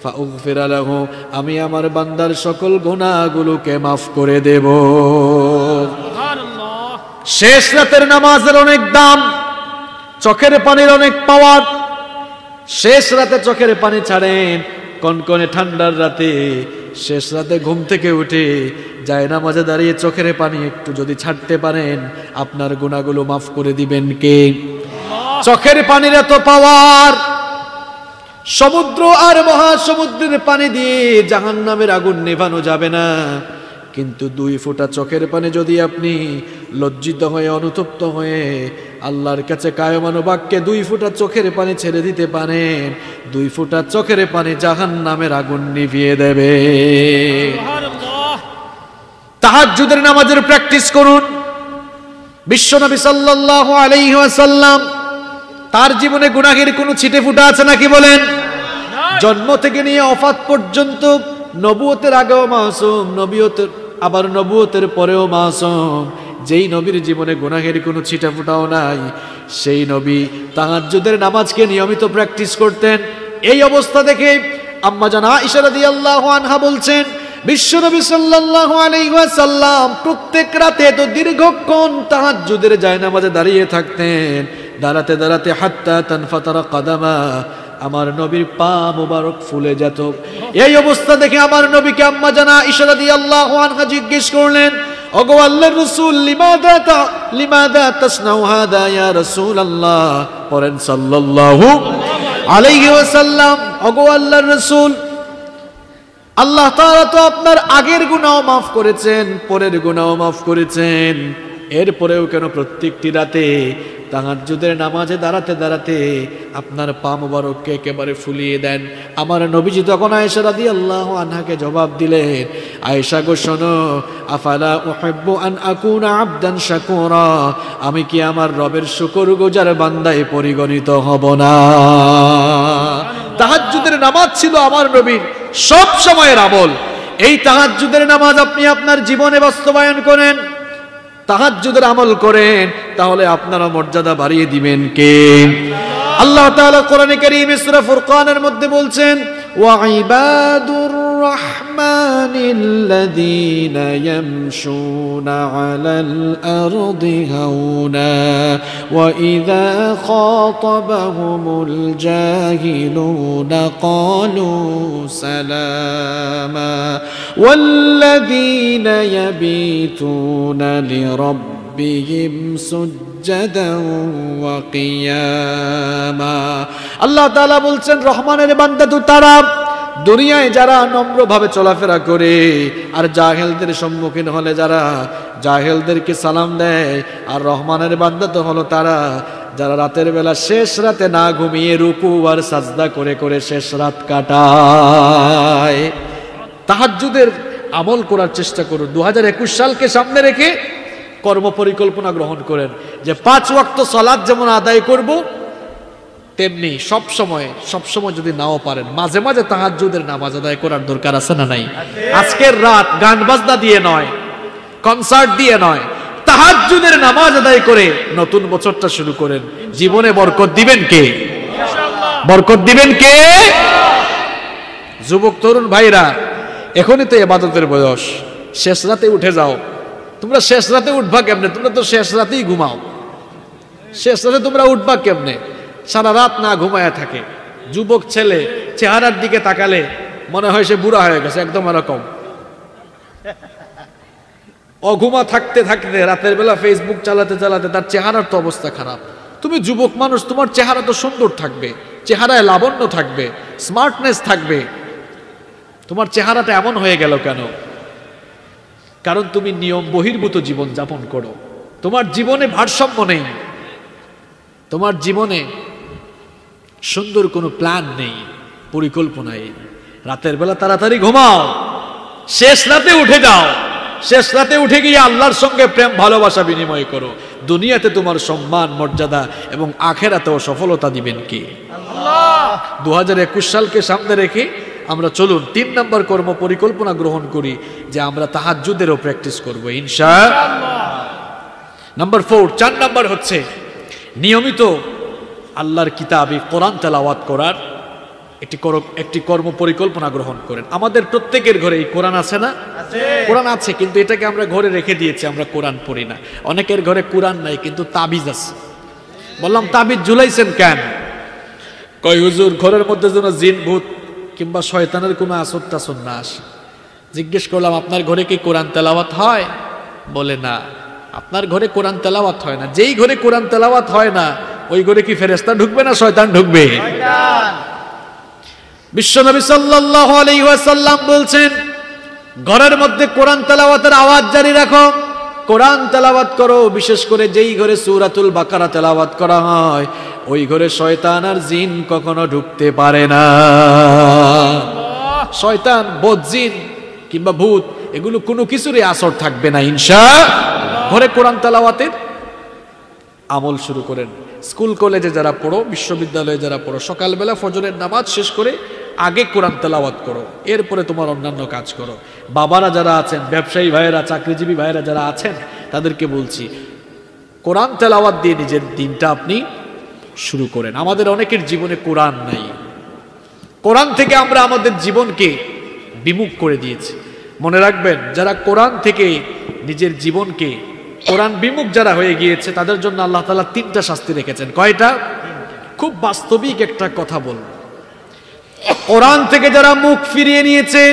ফাউগফির লাহু, আমি আমার বান্দার সকল গুনাহগুলোকে মাফ করে দেব। সুবহানাল্লাহ। শেষ রাতের নামাজের অনেক দাম, চোখের পানির অনেক পাওয়ার। শেষ রাতে চোখের পানি ছাড়েন, কনকনে ঠান্ডার রাতে শেষ রাতে ঘুম থেকে উঠে জায়নামাজে দাঁড়িয়ে চোখের পানি একটু যদি ছাড়তে পারেন, আপনার গুনাহগুলো মাফ করে দিবেন কে? চোখের পানির এত পাওয়ার, সমুদ্র আর মহাসমুদ্রের পানি দিয়ে জাহান্নামের আগুন নেভানো যাবে না, কিন্তু 2 ফোঁটা চোখের পানি যদি আপনি লজ্জিত হয়ে অনুতপ্ত হয়ে আল্লাহর কাছে কায়মানো বাক্যে 2 ফোঁটা চোখের পানি ছেড়ে দিতে পারেন, 2 ফোঁটা চোখের পানি জাহান্নামের আগুন নিভিয়ে দেবে। সুবহানাল্লাহ। তাহাজ্জুদের নামাজের প্র্যাকটিস করুন। বিশ্বনবী সাল্লাল্লাহু আলাইহি ওয়াসাল্লাম তার জীবনে গুনাহের কোনো ছিটে ফুটা আছে নাকি বলেন? জন্ম থেকে নিয়ে ওফাত পর্যন্ত, নবুয়তের আগেও মাসুম, আবার নবুয়তের পরেও মাসুম, যেই নবীর জীবনে গুনাহের কোনো ছিটা ফুটাও নাই, সেই নবী তাহাজ্জুদের নামাজকে নিয়মিত প্র্যাকটিস করতেন। এই অবস্থা দেখে আম্মা জান আয়েশা রাদিয়াল্লাহু আনহা বলছেন, বিশ্বনবী সাল্লাল্লাহু আলাইহি ওয়াসাল্লাম প্রত্যেক রাতে তো দীর্ঘক্ষণ তাহাজ্জুদের জায়নামাজে দাঁড়িয়ে থাকতেন, দাঁড়াতে দাঁড়াতে হাত্তা তানফাতারা কাদামা, আমার নবীর পা মোবারক ফুলে যেত। এই অবস্থা দেখে আমার নবীকে আম্মা জান আয়েশা রাদিয়াল্লাহু আনহা জিজ্ঞেস করলেন, ওগো আল্লাহর রাসূল, লিমাদা তাসনাউ হাদা ইয়া রাসূলুল্লাহ, পড়েন সাল্লাল্লাহু আলাইহি ওয়াসাল্লাম, ওগো আল্লাহর রাসূল, আল্লাহ তাআলা তো আপনার আগের গুনাহ মাফ করেছেন, পরের গুনাহ মাফ করেছেন, এরপরেও কেন প্রত্যেকটি রাতে তাহাজ্জুদের নামাজে দাঁড়াতে দাঁড়াতে আপনার পা মোবারককে একেবারে ফুলিয়ে দেন? আমার নবীজি তখন আয়েশা রাদিয়াল্লাহু আনহাকে জবাব দিলেন, আয়েশা গো শোনো, আফালা উহিব্বু আন আকুনা আবদান শাকুরা, আমি কি আমার রবের শুকরগুজার বান্দায় পরিগণিত হব না? তাহাজ্জুদের নামাজ ছিল আমার নবীর সব সময়ের আমল। এই তাহাজ্জুদের নামাজ আপনি আপনার জীবনে বাস্তবায়ন করেন, তাহাজ্জুদের আমল করেন, তাহলে আপনারা মর্যাদা বাড়িয়ে দিবেন কে? আল্লাহ তাআলা কোরআনে কারীমে সূরা ফুরকানের মধ্যে বলছেন, ওয়া ইবাদুর الرحمن الذين يمشون على الأرض هونا وإذا خاطبهم الجاهلون قالوا سلاما والذين يبيتون لربهم سجدا وقياما আল্লাহ তাআলা বলছেন রহমানের বান্দা তো তারা দুনিয়ায় যারা নম্রভাবে চলাফেরা করে আর জাহেলদের সম্মুখীন হলে যারা জাহেলদেরকে সালাম দেয়, আর রহমানের বান্দা তো হলো তারা যারা রাতের বেলা শেষ রাতে না ঘুমিয়ে রুকু আর সাজদা করে করে শেষ রাত কাটায়। তাহাজ্জুদের আমল করার চেষ্টা করুন। 2021 সালকে সামনে রেখে কর্ম পরিকল্পনা গ্রহণ করেন যে 5 ওয়াক্ত সালাত যেমন আদায় করব, তেমনি সব সময় যদি নাও পারেন মাঝে মাঝে তাহাজ্জুদের নামাজ আদায় করার দরকার আছে না নাই? আজকের রাত গান বাজনা দিয়ে নয়, কনসার্ট দিয়ে নয়, তাহাজ্জুদের নামাজ আদায় করে নতুন বছরটা শুরু করেন। জীবনে বরকত দিবেন কে? বরকত দিবেন কে? যুবক তরুণ ভাইরা, এখনই তো ইবাদতের বয়স, শেষ রাতে উঠে যাও। তোমরা শেষ রাতে উঠবা কেমনে? তোমরা তো শেষ রাতেই ঘুমাও। শেষ রাতে তোমরা উঠবা কেমনে? সারা রাত না ঘুমায়া থাকে। যুবক ছেলে চেহারার দিকে তাকালে মনে হয় সে বুড়া হয়ে গেছে, একদম এরকম। অঘুমা থাকতে থাকতে রাতের বেলা ফেসবুক চালাতে চালাতে তার চেহারার তো অবস্থা খারাপ। তুমি যুবক মানুষ, তোমার চেহারা তো সুন্দর থাকবে, চেহারায় লাবণ্য থাকবে, স্মার্টনেস থাকবে। তোমার চেহারাটা এমন হয়ে গেল কেন? কারণ তুমি নিয়ম বহির্ভূত জীবন যাপন করো। তোমার জীবনে ভারসাম্য নেই, তোমার জীবনে সুন্দর কোনো প্ল্যান নেই, পরিকল্পনা নেই। রাতের বেলা তাড়াতাড়ি ঘুমাও, শেষ রাতে উঠে যাও। শেষ রাতে উঠে গিয়ে আল্লাহর সঙ্গে প্রেম ভালোবাসা বিনিময় করো। দুনিয়াতে তোমার সম্মান মর্যাদা এবং আখেরাতেও সফলতা দিবেন কে? আল্লাহ। 2021 সালকে সামনে রেখে আমরা চলুন 3 নম্বর কর্ম পরিকল্পনা গ্রহণ করি যে আমরা তাহাজ্জুদেরও প্র্যাকটিস করব ইনশাআল্লাহ। নাম্বার 4, 4 নম্বর হচ্ছে নিয়মিত আল্লাহর কিতাবে কোরআন তেলাওয়াত করার একটি কর্ম পরিকল্পনা গ্রহণ করেন। আমাদের প্রত্যেকের ঘরে এই কোরআন আছে না? কোরআন আছে, কিন্তু এটাকে আমরা ঘরে রেখে দিয়েছি, আমরা কোরআন পড়ি না। অনেকের ঘরে কোরআন নাই কিন্তু তাবিজ আছে। বললাম তাবিজ ঝুলাইছেন কেন? কয় হুজুর ঘরের মধ্যে যেন জিন ভূত কিংবা শয়তানের কোনো আসর টাসর না আসে। জিজ্ঞেস করলাম আপনার ঘরে কি কোরআন তেলাওয়াত হয়? বলে না, আপনার ঘরে কোরআন তেলাওয়াত হয় না। যেই ঘরে কোরআন তেলাওয়াত হয় না ওই ঘরে কি ফেরেশতা ঢুকবে না শয়তান ঢুকবে? বিশ্বনবী সাল্লাল্লাহু আলাইহি ওয়াসাল্লাম বলছেন ঘরের মধ্যে কোরআন তেলাওয়াতের আওয়াজ জারি রাখো, কোরআন তেলাওয়াত করো। বিশেষ করে যেই ঘরে সূরাতুল বাকারা তেলাওয়াত করা হয় ওই ঘরে শয়তান আর জিন কখনো ঢুকতে পারে না। শয়তান, বদজিন কিংবা ভূত এগুলো কোনো কিছুরই আসর থাকবে না ইনশাআল্লাহ। ঘরে কোরআন তেলাওয়াতের আমল শুরু করেন। স্কুল কলেজে যারা পড়ো, বিশ্ববিদ্যালয়ে যারা পড়ো, সকালবেলা ফজরের নামাজ শেষ করে আগে কোরআন তেলাওয়াত করো, এরপরে তোমার অন্যান্য কাজ করো। বাবারা যারা আছেন, ব্যবসায়ী ভাইয়েরা, চাকরিজীবী ভাইয়েরা যারা আছেন তাদেরকে বলছি কোরআন তেলাওয়াত দিয়ে নিজের দিনটা আপনি শুরু করেন। আমাদের অনেকের জীবনে কোরআন নাই, কোরআন থেকে আমরা আমাদের জীবনকে বিমুখ করে দিয়েছি। মনে রাখবেন যারা কোরআন থেকে নিজের জীবনকে কোরআন বিমুখ যারা হয়ে গিয়েছে তাদের জন্য আল্লাহ তাআলা 3টা শাস্তি রেখেছেন। কয়টা? খুব বাস্তবিক একটা কথা বলব। কোরআন থেকে যারা মুখ ফিরিয়ে নিয়েছে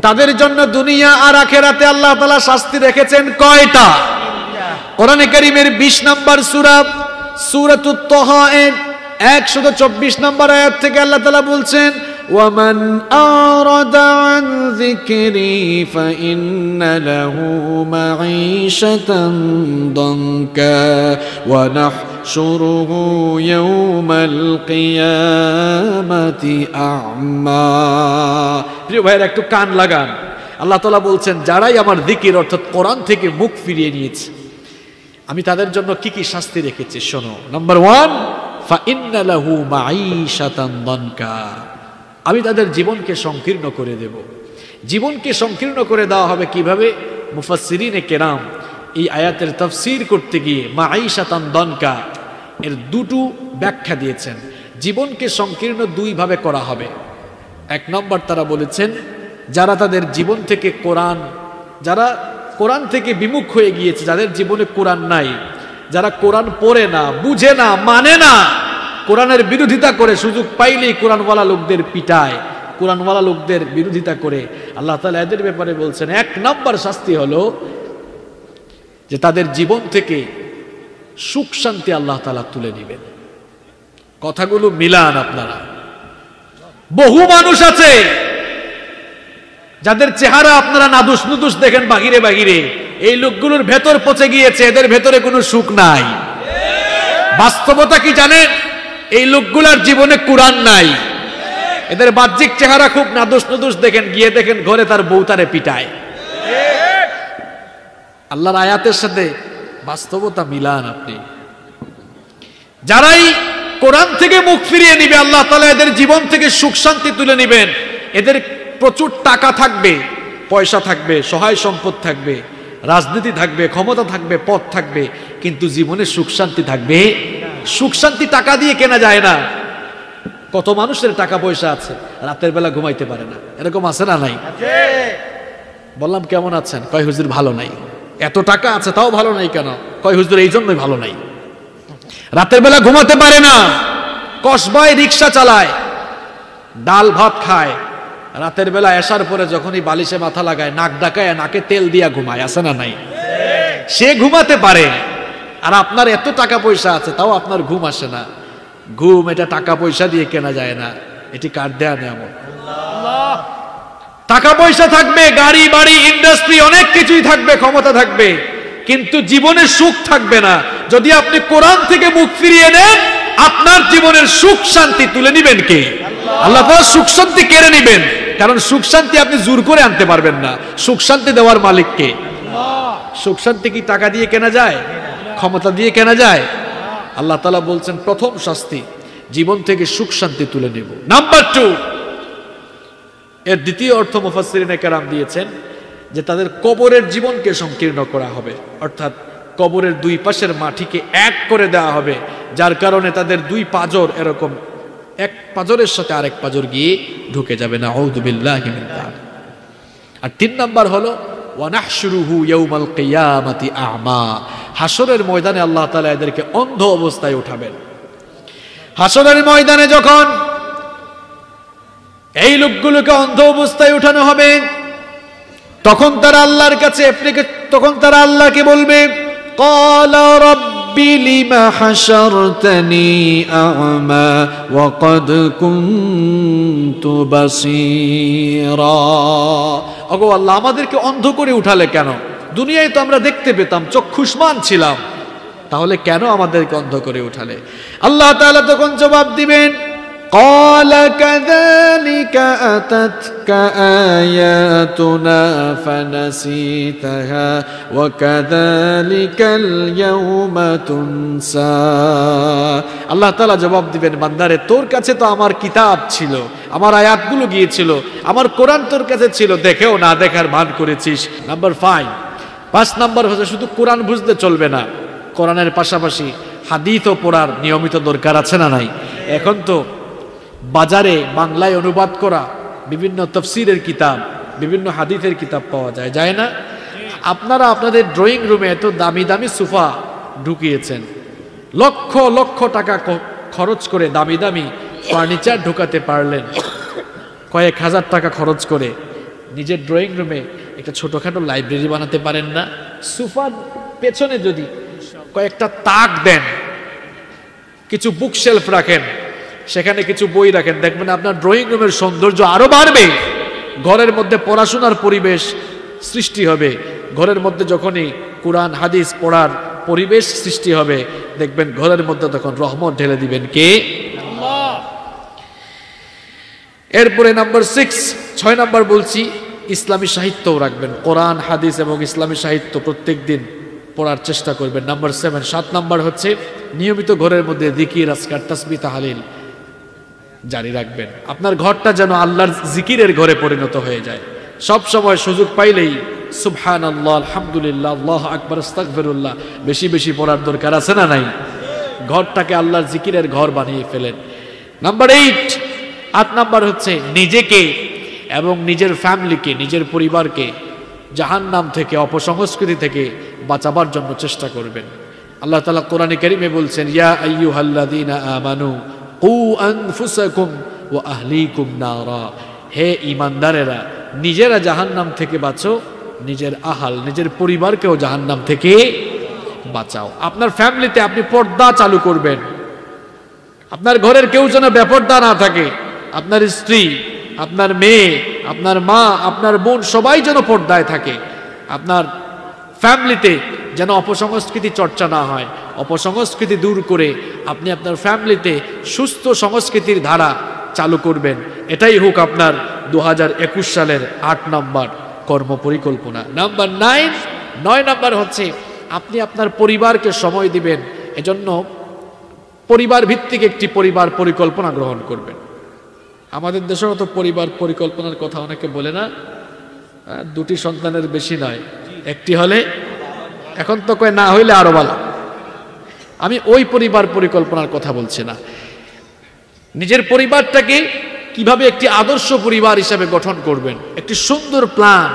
তাদের জন্য দুনিয়া আর আখিরাতে আল্লাহ তাআলা শাস্তি রেখেছেন কয়টা? কোরআনে কারীমের 20 নম্বর সূরা সূরাতুত তাহা এর 124 নম্বর আয়াত থেকে আল্লাহ তাআলা বলছেন وَمَنْ أَعْرَضَ عَنْ ذِكْرِي فَإِنَّ لَهُ مَعِيشَةً ضَنكًا وَنَحْشُرُهُ يَوْمَ الْقِيَامَةِ أَعْمَى। প্রিয় ভাইরা একটু কান লাগান। আল্লাহ তাআলা বলছেন যারাই আমার জিকির অর্থাৎ কোরআন থেকে মুখ ফিরিয়ে নিয়েছে আমি তাদের জন্য কি কি শাস্তি রেখেছি শোনো। নাম্বার 1, فَإِنَّ لَهُ مَعِيشَةً ضَنكًا, আমি তাদের জীবনকে সংকীর্ণ করে দেব। জীবনকে সংকীর্ণ করে দেওয়া হবে কিভাবে? মুফাসসিরিনে কেরাম এই আয়াতের তাফসীর করতে গিয়ে মাঈশাতান দনকা এর দুটো ব্যাখ্যা দিয়েছেন। জীবনকে সংকীর্ণ 2 ভাবে করা হবে। এক নম্বর তারা বলেছেন যারা তাদের জীবন থেকে যারা কোরআন থেকে বিমুখ হয়ে গিয়েছে, যাদের জীবনে কোরআন নাই, যারা কোরআন পড়ে না, বুঝে না, মানে না, কোরআনের বিরোধিতা করে, সুযোগ পাইলেই কোরআনওয়ালা লোকদের পিটায়, কোরআনওয়ালা লোকদের বিরোধিতা করে, আল্লাহ তাআলা এদের ব্যাপারে বলছেন এক নম্বর শাস্তি হলো যে তাদের জীবন থেকে সুখ শান্তি আল্লাহ তাআলা তুলে নেবেন। কথাগুলো মিলান আপনারা। বহু মানুষ আছে যাদের চেহারা আপনারা নাদুস নুদুস দেখেন বাহিরে বাহিরে, এই লোকগুলোর ভেতর পচে গিয়েছে, এদের ভেতরে কোনো সুখ নাই। বাস্তবতা কি জানেন? এই লোকগুলার জীবনে কোরআন নাই। এদের বাহ্যিক চেহারা খুব নাদুস নুদুস দেখেন, গিয়ে দেখেন ঘরে তার বউ তারে পিটায়। আল্লাহর আয়াতের সাথে বাস্তবতা মিলান আপনি। যারাই কোরআন থেকে মুখ ফিরিয়ে নিবে, আল্লাহ তাআলা এদের জীবন থেকে সুখ শান্তি তুলে নেবেন। এদের প্রচুর টাকা থাকবে, পয়সা থাকবে, সহায় সম্পদ থাকবে, রাজনীতি থাকবে, ক্ষমতা থাকবে, পদ থাকবে, কিন্তু জীবনে সুখ শান্তি থাকবে। সুখ শান্তি টাকা দিয়ে কেনা যায় না। কত মানুষের টাকা পয়সা আছে, রাতের বেলা ঘুমাইতে পারে না, এরকম আছে না নাই? বললাম কেমন আছেন? কয় হুজুর ভালো নাই। এত টাকা আছে তাও ভালো নাই কেন? কয় হুজুর এই জন্যই ভালো নাই, রাতের বেলা ঘুমাতে পারে না, কসবায় রিক্সা চালায়, ডাল ভাত খায়, রাতের বেলা এসার পরে যখনই বালিশে মাথা লাগায়, নাক ডাকায়, নাকে তেল দিয়া ঘুমায়, আছে না নাই? সে ঘুমাতে পারে, আর আপনার এত টাকা পয়সা আছে তাও আপনার ঘুম আসে না। ঘুম এটা টাকা পয়সা দিয়ে কেনা যায় না, এটি কার দেয়া নিয়ামত। টাকা পয়সা থাকবে, গাড়ি বাড়ি ইন্ডাস্ট্রি অনেক কিছুই থাকবে, ক্ষমতা থাকবে, কিন্তু জীবনে সুখ থাকবে না। যদি আপনি কোরআন থেকে মুখ ফিরিয়ে নেন, আপনার জীবনের সুখ শান্তি তুলে নিবেন কে? আল্লাহ তাআলা সুখ শান্তি কেড়ে নিবেন। কারণ সুখ শান্তি আপনি জোর করে আনতে পারবেন না, সুখ শান্তি দেওয়ার মালিক কে? সুখ শান্তি কি টাকা দিয়ে কেনা যায়? ক্ষমতা দিয়ে কেনা যায়? আল্লাহ তাআলা বলছেন প্রথম শাস্তি, জীবন থেকে সুখ শান্তি তুলে নেব। নাম্বার 2, এর দ্বিতীয় অর্থ মুফাসসিরিনে কেরাম দিয়েছেন যে তাদের কবরের জীবনকে সংকীর্ণ করা হবে, অর্থাৎ কবরের দুই পাশের মাটিকে এক করে দেওয়া হবে, যার কারণে তাদের দুই পাজর এরকম এক পাজরের সাথে আরেক পাজর গিয়ে ঢুকে যাবে না। আউযু বিল্লাহি মিন যালিক। আর 3 নাম্বার হলো ওয়ানাহশুরুহু ইয়াউমাল কিয়ামাতি আ'মা। হাসরের ময়দানে আল্লাহ তাআলা এদেরকে অন্ধ অবস্থায় উঠাবেন। হাসরের ময়দানে যখন এই লোকগুলোকে অন্ধ অবস্থায় উঠানো হবে, তখন তারা আল্লাহর কাছে আল্লাহকে বলবে, ক্বালা রাব্বি লিমা হাশারতানি আ'মা ওয়া ক্বাদ কুনতু বাসীরা। ওগো আল্লাহ, আমাদেরকে অন্ধ করে উঠালে কেন? দুনিয়ায় তো আমরা দেখতে পেতাম, চক্ষুষ্মান ছিলাম, তাহলে কেন আমাদেরকে অন্ধ করে উঠালে? আল্লাহ তাআলা তখন জবাব দিবেন, قال كذلك أتتك آياتنا فنسيتها وكذلك اليوم تنسى। আল্লাহ তাআলা জবাব দিবেন, বান্দারে তোর কাছে তো আমার কিতাব ছিল, আমার আয়াতগুলো গিয়েছিল, আমার কোরআন তোর কাছে ছিল, দেখেও না দেখার ভান করেছিস। নাম্বার 5 নাম্বার হচ্ছে শুধু কোরআন বুঝতে চলবে না, কোরআনের পাশাপাশি হাদিসও পড়ার নিয়মিত দরকার আছে না নাই? এখন তো বাজারে বাংলায় অনুবাদ করা বিভিন্ন তাফসীরের কিতাব, বিভিন্ন হাদিসের কিতাব পাওয়া যায় না? আপনারা আপনাদের ড্রয়িং রুমে এত দামি দামি সোফা ঢুকিয়েছেন, লক্ষ লক্ষ টাকা খরচ করে দামি দামি ফার্নিচার ঢুকাতে পারলেন, কয়েক হাজার টাকা খরচ করে নিজের ড্রয়িং রুমে একটা ছোটখাটো লাইব্রেরি বানাতে পারেন না? সোফার পেছনে যদি কয়েকটা তাক দেন, কিছু বুক শেলফ রাখেন, সেখানে কিছু বই রাখেন, দেখবেন আপনার ড্রয়িং রুমের সৌন্দর্য আরো বাড়বে। ঘরের মধ্যে পড়াশোনার পরিবেশ সৃষ্টি হবে। ঘরের মধ্যে যখনই কোরআন হাদিস পড়ার পরিবেশ সৃষ্টি হবে, দেখবেন ঘরের মধ্যে তখন রহমত ঢেলে দিবেন কে? আল্লাহ। এরপরে নাম্বার 6 নাম্বার বলছি, ইসলামী সাহিত্যও রাখবেন। কোরআন হাদিস এবং ইসলামী সাহিত্য প্রত্যেক দিন পড়ার চেষ্টা করবেন। নাম্বার 7 নাম্বার হচ্ছে নিয়মিত ঘরের মধ্যে জিকির, আজকার, তাসবিহ, তাহলিল জারি রাখবেন। আপনার ঘরটা যেন আল্লাহর জিকিরের ঘরে পরিণত হয়ে যায়। সব সময় সুযোগ পাইলেই সুবহানাল্লাহ, আলহামদুলিল্লাহ, আল্লাহু আকবার, আস্তাগফিরুল্লাহ বেশি বেশি পড়ার দরকার আছে না নাই? ঘরটাকে আল্লাহর জিকিরের ঘর বানিয়ে ফেলেন। নাম্বার 8, 8 নাম্বার হচ্ছে নিজেকে এবং নিজের ফ্যামিলিকে, নিজের পরিবারকে জাহান্নাম থেকে, অপসংস্কৃতি থেকে বাঁচাবার জন্য চেষ্টা করবেন। আল্লাহ তাআলা কোরআনে কারীমে বলছেন, ইয়া আইয়ুহাল্লাযীনা আমানু কু আনফুসাকুম ওয়া আহলিকুম নারা, হে ঈমানদারেরা নিজেরা জাহান্নাম থেকে বাঁচো, নিজের আহাল, নিজের পরিবারকেও জাহান্নাম থেকে বাঁচাও। আপনার ফ্যামিলিতে আপনি পর্দা চালু করবেন, আপনার ঘরের কেউ যেন বেপর্দা না থাকে, আপনার স্ত্রী, আপনার মেয়ে, আপনার মা, আপনার বোন সবাই যেন পর্দায় থাকে। আপনার ফ্যামিলিতে যেন অপসংস্কৃতি চর্চা না হয়, অপসংস্কৃতি দূর করে আপনি আপনার ফ্যামিলিতে সুস্থ সংস্কৃতির ধারা চালু করবেন। এটাই হোক আপনার 2021 সালের 8 নম্বর কর্ম পরিকল্পনা। নাম্বার 9 নাম্বার হচ্ছে আপনি আপনার পরিবারকে সময় দিবেন। এজন্য পরিবার ভিত্তিক একটি পরিবার পরিকল্পনা গ্রহণ করবেন। আমাদের দেশেও তো পরিবার পরিকল্পনার কথা অনেকে বলে না, 2টি সন্তানের বেশি নয়, একটি হলে, এখন তো কয় না হইলে আরো ভালো। আমি ওই পরিবার পরিকল্পনার কথা বলছি না। নিজের পরিবারটাকে কিভাবে একটি আদর্শ পরিবার হিসেবে গঠন করবেন, একটি সুন্দর প্ল্যান,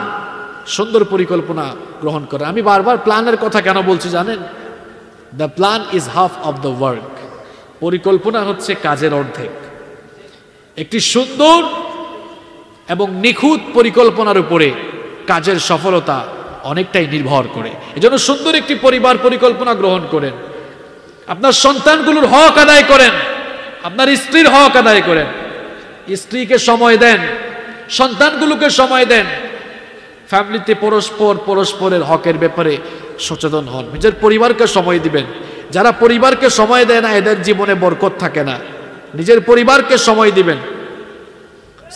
সুন্দর পরিকল্পনা গ্রহণ করেন। আমি বারবার প্ল্যানের কথা কেন বলছি জানেন? The plan is half of the work. পরিকল্পনা হচ্ছে কাজের অর্ধেক। একটি সুন্দর এবং নিখুঁত পরিকল্পনার উপরে কাজের সফলতা অনেকটাই নির্ভর করে। এজন্য সুন্দর একটি পরিবার পরিকল্পনা গ্রহণ করেন। আপনার সন্তানগুলোর হক আদায় করেন, আপনার স্ত্রীর হক আদায় করেন, স্ত্রীকে সময় দেন, সন্তানগুলোকে সময় দেন। ফ্যামিলিতে পরস্পরের হকের ব্যাপারে সচেতন হন, নিজের পরিবারকে সময় দিবেন। যারা পরিবারকে সময় দেয় না এদের জীবনে বরকত থাকে না। নিজের পরিবারকে সময় দিবেন,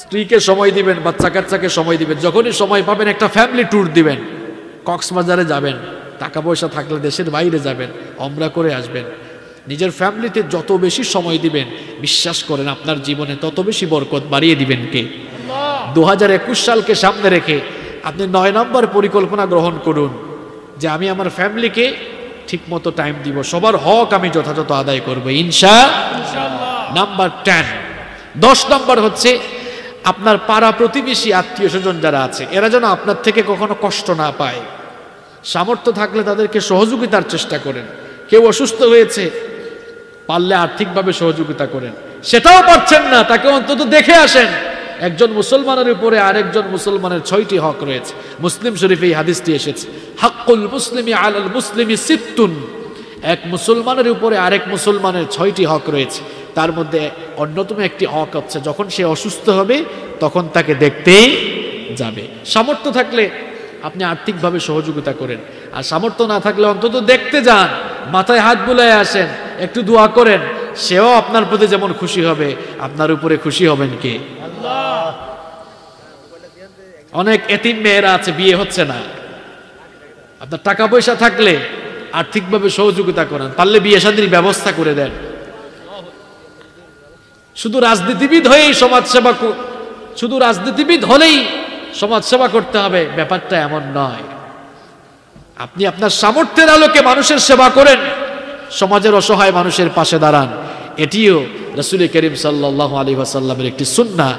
স্ত্রীকে সময় দিবেন, বাচ্চা কাচ্চাকে সময় দিবেন। যখনই সময় পাবেন একটা ফ্যামিলি ট্যুর দিবেন, কক্সবাজারে যাবেন, টাকা পয়সা থাকলে দেশের বাইরে যাবেন, ওমরা করে আসবেন। নিজের ফ্যামিলিতে যত বেশি সময় দিবেন, বিশ্বাস করেন আপনার জীবনে তত বেশি বরকত বাড়িয়ে দিবেন কে? 2021 সালকে সামনে রেখে আপনি 9 নম্বর পরিকল্পনা গ্রহণ করুন যে আমি আমার ফ্যামিলিকে ঠিক মতো টাইম দিব, সবার হক আমি যথাযথ আদায় করব ইনশাআল্লাহ। নাম্বার 10 নম্বর হচ্ছে আপনার পাড়া প্রতিবেশী, আত্মীয় স্বজন যারা আছে এরা যেন আপনার থেকে কখনো কষ্ট না পায়। সামর্থ্য থাকলে তাদেরকে সহযোগিতার চেষ্টা করেন। কেউ অসুস্থ হয়েছে, পারলে আর্থিকভাবে সহযোগিতা করেন। সেটাও পারছেন না, তাকে অন্তত দেখে আসেন। একজন মুসলমানের উপরে আরেকজন মুসলমানের 6টি হক রয়েছে। মুসলিম শরীফে এই হাদিসটি এসেছে, হাক্কুল মুসলিমি আলাল মুসলিমি সিত্তুন। এক মুসলমানের উপরে আরেক মুসলমানের 6টি হক রয়েছে। তার মধ্যে অন্যতম একটি হক হচ্ছে যখন সে অসুস্থ হবে তখন তাকে দেখতেই যাবে। সামর্থ্য থাকলে আপনি আর্থিকভাবে সহযোগিতা করেন, আর সামর্থ্য না থাকলে অন্তত দেখতে যান, মাথায় হাত বুলায় আসেন, একটু দোয়া করেন। সেও আপনার প্রতি যেমন খুশি হবে, আপনার উপরে খুশি হবেন কে? আল্লাহ। অনেক এতিম মেয়েরা আছে, বিয়ে হচ্ছে না। আপনার টাকা পয়সা থাকলে আর্থিকভাবে সহযোগিতা করেন, পারলে বিয়ে শাদীর ব্যবস্থা করে দেন। শুধু রাজনীতিবিদ হলেই সমাজসেবা করতে হবে, ব্যাপারটা এমন নয়। আপনি আপনার সামর্থ্যের আলোকে মানুষের সেবা করেন, সমাজের অসহায় মানুষের পাশে দাঁড়ান। এটিও রাসূল করিম সাল্লাল্লাহু আলাইহি ওয়াসাল্লামের একটি সুন্নাহ।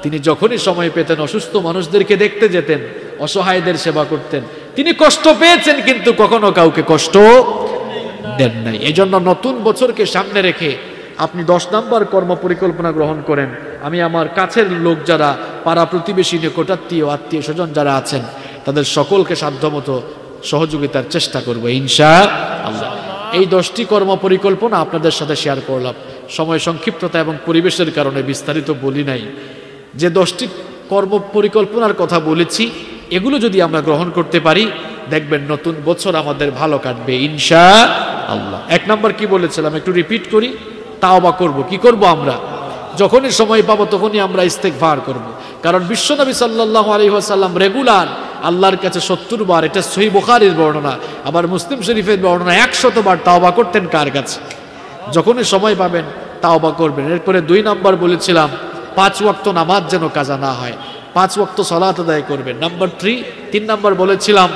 তিনি যখনই সময় পেতেন অসুস্থ মানুষদেরকে দেখতে যেতেন, অসহায়দের সেবা করতেন। তিনি কষ্ট পেয়েছেন কিন্তু কখনো কাউকে কষ্ট দেন নাই। এজন্য নতুন বছরকে সামনে রেখে আপনি 10 নম্বর কর্ম পরিকল্পনা গ্রহণ করেন। আমি আমার কাছের লোক যারা, পাড়া প্রতিবেশী, নিকটাত্মীয়, আত্মীয় স্বজন যারা আছেন তাদের সকলকে সাধ্যমতো সহযোগিতার চেষ্টা করব ইনশাআল্লাহ। এই 10টি কর্ম পরিকল্পনা আপনাদের সাথে শেয়ার করলাম। সময় সংক্ষিপ্ততা এবং পরিবেশের কারণে বিস্তারিত বলি নাই। যে 10টি কর্ম পরিকল্পনার কথা বলেছি এগুলো যদি আমরা গ্রহণ করতে পারি, দেখবেন নতুন বছর আমাদের ভালো কাটবে ইনশাআল্লাহ। 1 নম্বর কি বলেছিলাম একটু রিপিট করি, তাওবা করব। কি করব? আমরা যখনই সময় পাবো তখনই আমরা ইস্তেগফার করব। কারণ বিশ্বনবী সাল্লাল্লাহু আলাইহি ওয়াসাল্লাম রেগুলার আল্লাহর কাছে 70 বার, এটা সহিহ বুখারীর বর্ণনা, আবার মুসলিম শরীফের বর্ণনা 100 বার তাওবা করতেন কার কাছে? যখনই সময় পাবেন তাওবা করবেন। এরপরে 2 নম্বর বলেছিলাম 5 ওয়াক্ত নামাজ যেন কাজা না হয়, 5 ওয়াক্ত সালাত আদায় করবেন। নাম্বার 3 নম্বর বলেছিলাম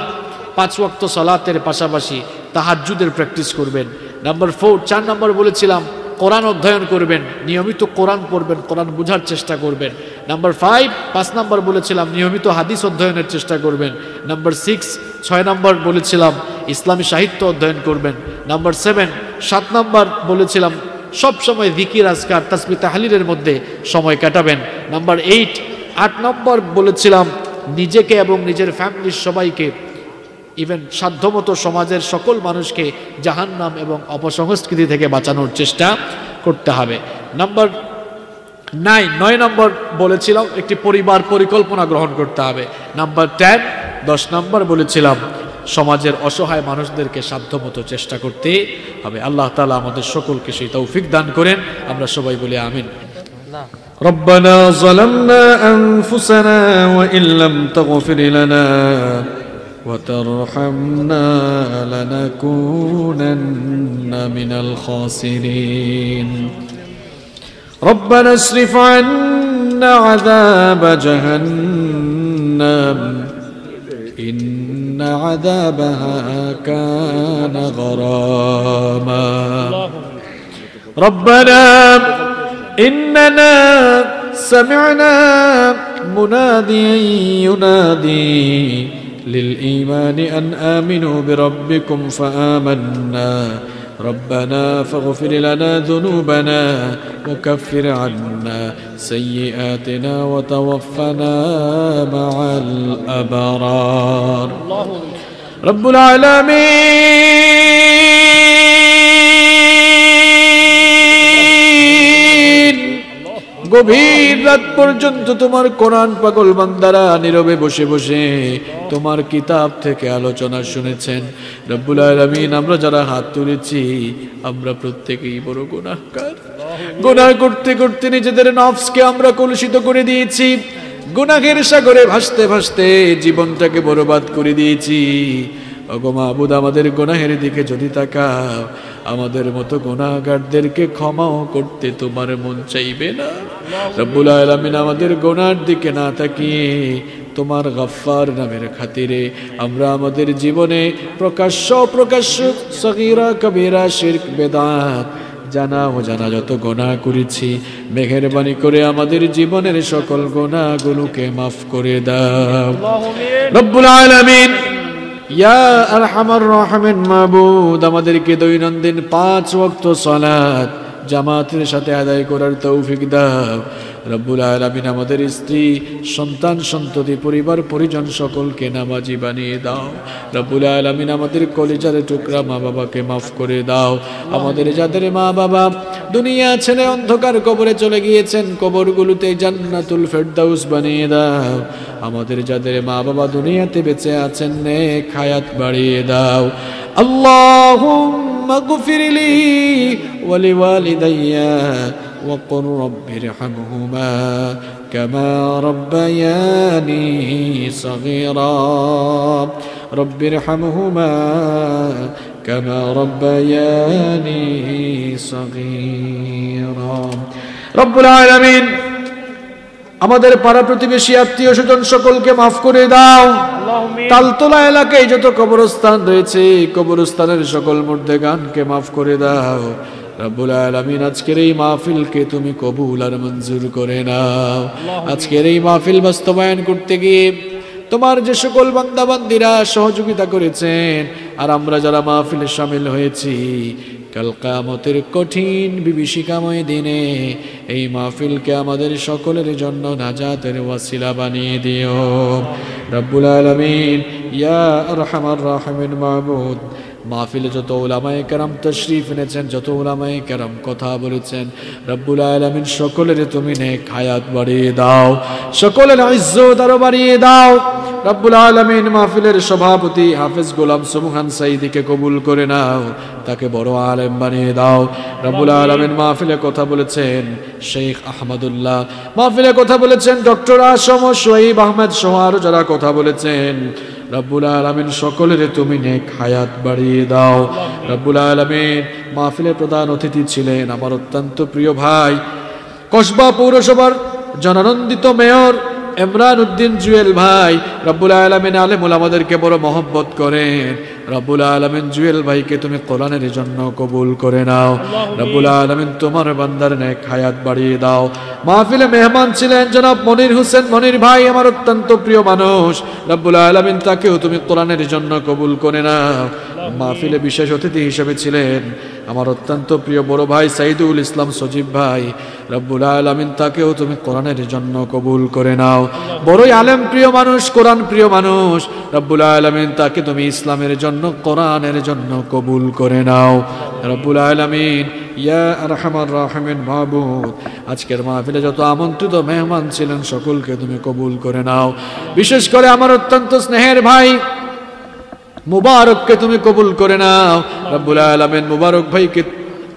5 ওয়াক্ত সালাতের পাশাপাশি তাহাজ্জুদের প্র্যাকটিস করবেন। নাম্বার 4 নম্বর বলেছিলাম কোরআন অধ্যয়ন করবেন, নিয়মিত কোরআন পড়বেন, কোরআন বোঝার চেষ্টা করবেন। নাম্বার 5, 5 নাম্বার বলেছিলাম নিয়মিত হাদিস অধ্যয়নের চেষ্টা করবেন। নাম্বার 6, 6 নাম্বার বলেছিলাম ইসলামী সাহিত্য অধ্যয়ন করবেন। নাম্বার 7, 7 নাম্বার বলেছিলাম সব সময় জিকির আজকার তাসবিহ তাহলিলের মধ্যে সময় কাটাবেন। নাম্বার 8, 8 নম্বর বলেছিলাম নিজেকে এবং নিজের ফ্যামিলির সবাইকে, ইভেন সাধ্যমতো সমাজের সকল মানুষকে জাহান্নাম এবং অপসংস্কৃতি থেকে বাঁচানোর চেষ্টা করতে হবে। নাম্বার 9 নম্বর বলেছিলাম একটি পরিবার পরিকল্পনা গ্রহণ করতে হবে। নাম্বার 10, 10 নম্বর বলেছিলাম সমাজের অসহায় মানুষদেরকে সাধ্যমতো চেষ্টা করতে হবে। আল্লাহ তাআলা আমাদের সকলকে সেই তৌফিক দান করেন। আমরা সবাই বলি আমিন। ربنا ظلمنا أنفسنا وإن لم تغفر لنا وترحمنا لنكونن من الخاسرين ربنا اصرف عنا عذاب جهنم إن عذابها كان غراما ربنا إننا سمعنا مناديا ينادي للإيمان أن آمنوا بربكم فآمنا ربنا فاغفر لنا ذنوبنا وكفر عنا سيئاتنا وتوفنا مع الأبرار رب العالمين গভীর রাত পর্যন্ত তোমার কোরআন পাগল বান্দারা নীরবে বসে বসে তোমার কিতাব থেকে আলোচনা শুনেছেন। রব্বুল আলামিন আমরা যারা হাত তুলেছি আমরা প্রত্যেকেই বড় গুনাহগার। গুনাহ করতে করতে নিজেদের নফসকে আমরা কলুষিত করে দিয়েছি, গুনাহের সাগরে ভাসতে ভাসতে জীবনটাকে বরবাদ করে দিয়েছি। ওগো মাবুদ, আমাদের গুনাহের দিকে যদি তাকাও, আমাদের মতো গুনাহগারদেরকে ক্ষমাও করতে তোমার মন চাইবে না। রব্বুল আলামিন আমাদের গুনার দিকে না তাকিয়ে তোমার গফফার নামের খাতিরে আমরা আমাদের জীবনে প্রকাশ্য প্রকাশ্য সগীরা কবীরা শিরক বেদাত জানা ও জানা যত গুনাহ করেছি, মেহেরবানি করে আমাদের জীবনের সকল গুনাহগুলোকে মাফ করে দাও রব্বুল আলামিন। ইয়া আরহামার রাহিমিন মাবুদ, আমাদেরকে দৈনন্দিন 5 ওয়াক্ত সালাত জামাতের সাথে আদায় করার তৌফিক দাও রব্বুল আলামিন। আমাদের স্ত্রী সন্তান সন্ততি পরিবার পরিজন সকলকে নামাজি বানিয়ে দাও রব্বুল আলামিন। আমাদের কলিজার টুকরা মা বাবাকে মাফ করে দাও। আমাদের যাদের মা বাবা দুনিয়া ছেড়ে অন্ধকার কবরে চলে গিয়েছেন, কবরগুলোতে জান্নাতুল ফেরদাউস বানিয়ে দাও। আমাদের যাদের মা বাবা দুনিয়াতে বেঁচে আছেন নেক হায়াত বাড়িয়ে দাও। আল্লাহুম্মা গফিরলি ওয়া লিওয়ালিদাইয়া وقل رب ارحمهما كما ربياني صغيرا رب ارحمهما كما ربياني صغيرا رب العالمين আমাদের পাড়া প্রতিবেশী আত্মীয় স্বজন সকলকে মাফ করে দাও। তালতলা এলাকায় যত কবরস্থান রয়েছে কবরস্থানের সকল মুর্দেগানকে মাফ করে দাও রব্বুল আলামিন। আজকের এই মাহফিলকে তুমি কবুল আর মঞ্জুর করে নাও। আজকের এই মাহফিল বাস্তবায়ন করতে গিয়ে তোমার যে সকল বান্দা বান্দিরা সহযোগিতা করেছেন আর আমরা যারা মাহফিলে শামিল হয়েছি, কাল কিয়ামতের কঠিন বিভীষিকাময় দিনে এই মাহফিলকে আমাদের সকলের জন্য নাজাতের ওয়াসিলা বানিয়ে দিও রব্বুল আলামিন। ইয়া আরহামার রাহিমিন মাবুদ, মাহফিলে যত উলামায়ে কেরাম তশরিফ এনেছেন, যত উলামায়ে কেরাম কথা বলেছেন, রব্বুল আলামিন সকলের তুমি নেক হায়াত বাড়িয়ে দাও, সকলের ইজ্জত আরো বাড়িয়ে দাও রব্বুল আলামিন। মাহফিলের সভাপতি হাফেজ গোলাম সুবহান সাইদিকে কবুল করে নাও, তাকে বড় আলেম বানিয়ে দাও রব্বুল আলামিন। মাহফিলে কথা বলেছেন শেখ আহমদুল্লাহ, মাহফিলে কথা বলেছেন ডক্টর আসম শহীদ আহমেদ সহ আরো যারা কথা বলেছেন, রব্বুল আলামিন সকলের তুমি নেক হায়াত বাড়িয়ে দাও রব্বুল আলামিন। মাহফিলের প্রধান অতিথি ছিলেন আমার অত্যন্ত প্রিয় ভাই কসবা পৌরসভার জনানন্দিত মেয়র ইমরান উদ্দিন জুয়েল ভাই। রব্বুল আলামিন আলেমুল আমাদেরকে বড় মহব্বত করেন, রব্বুল আলামিন জুয়েল ভাইকে তুমি কোরআনের জন্য কবুল করে নাও। রব্বুল আলামিন তোমার বান্দার নেক হায়াত বাড়িয়ে দাও। মাহফিলে মেহমান ছিলেন জনাব মনির হোসেন মনির ভাই, আমার অত্যন্ত প্রিয় মানুষ। রব্বুল আলামিন তাকেও তুমি কোরআনের জন্য কবুল করে নাও। মাহফিলে বিশেষ অতিথি হিসেবে ছিলেন আমার অত্যন্ত প্রিয় বড় ভাই সাইদুল ইসলাম সজীব ভাই। রব্বুল আলামিন তাকেও তুমি কোরআনের জন্য কবুল করে নাও। বড়ই আলেম প্রিয় মানুষ, কোরআন প্রিয় মানুষ। রব্বুল আলামিন তাকে তুমি ইসলামের জন্য কোরআনের জন্য কবুল করে নাও। রব্বুল আলামিন ইয়া আরহামার রাহিমিন মাহবুব, আজকের মাহফিলে যত আমন্ত্রিত মেহমান ছিলেন সকলকে তুমি কবুল করে নাও। বিশেষ করে আমার অত্যন্ত স্নেহের ভাই মুবারককে তুমি কবুল করে নাও। রব্বুল আলামিন মুবারক ভাইকে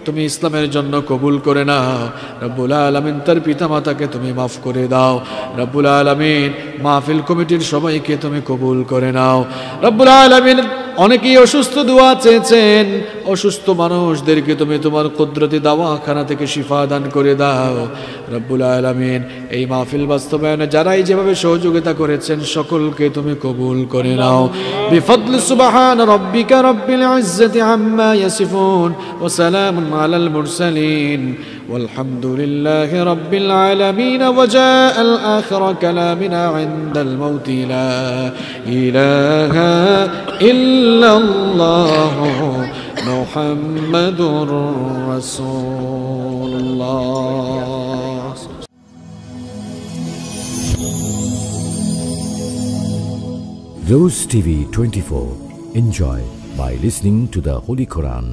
তুমি ইসলামের জন্য কবুল করে নাও। রব্বুল আলামিন তার পিতামাতাকে তুমি মাফ করে দাও। রব্বুল আলামিন মাহফিল কমিটির সবাইকে তুমি কবুল করে নাও। রব্বুল আলামিন অনেকেই অসুস্থ দোয়া চেয়েছেন, অসুস্থ মানুষদেরকে তুমি তোমার কুদরতি দাওয়াখানা থেকে শিফা দান করে দাও। রব্বুল আলামিন এই মাহফিল বাস্তবায়নে যারাই যেভাবে সহযোগিতা করেছেন সকলকে তুমি কবুল করে নাও। বিফদলি সুবহান রাব্বিকা রাব্বিল ইজ্জাতি আম্মা ইয়াসিফুন ওয়া সালামুন আলাল মুরসালিন ওয়ালহামদুলিল্লাহি রাব্বিল আলামিন। ওয়া জাআল আখিরা কালামিনা ইনদাল মাউতি লা ইলাহা ইল্লাল্লাহু মুহাম্মাদুর রাসূলুল্লাহ। Rose TV 24. Enjoy by listening to the Holy Quran.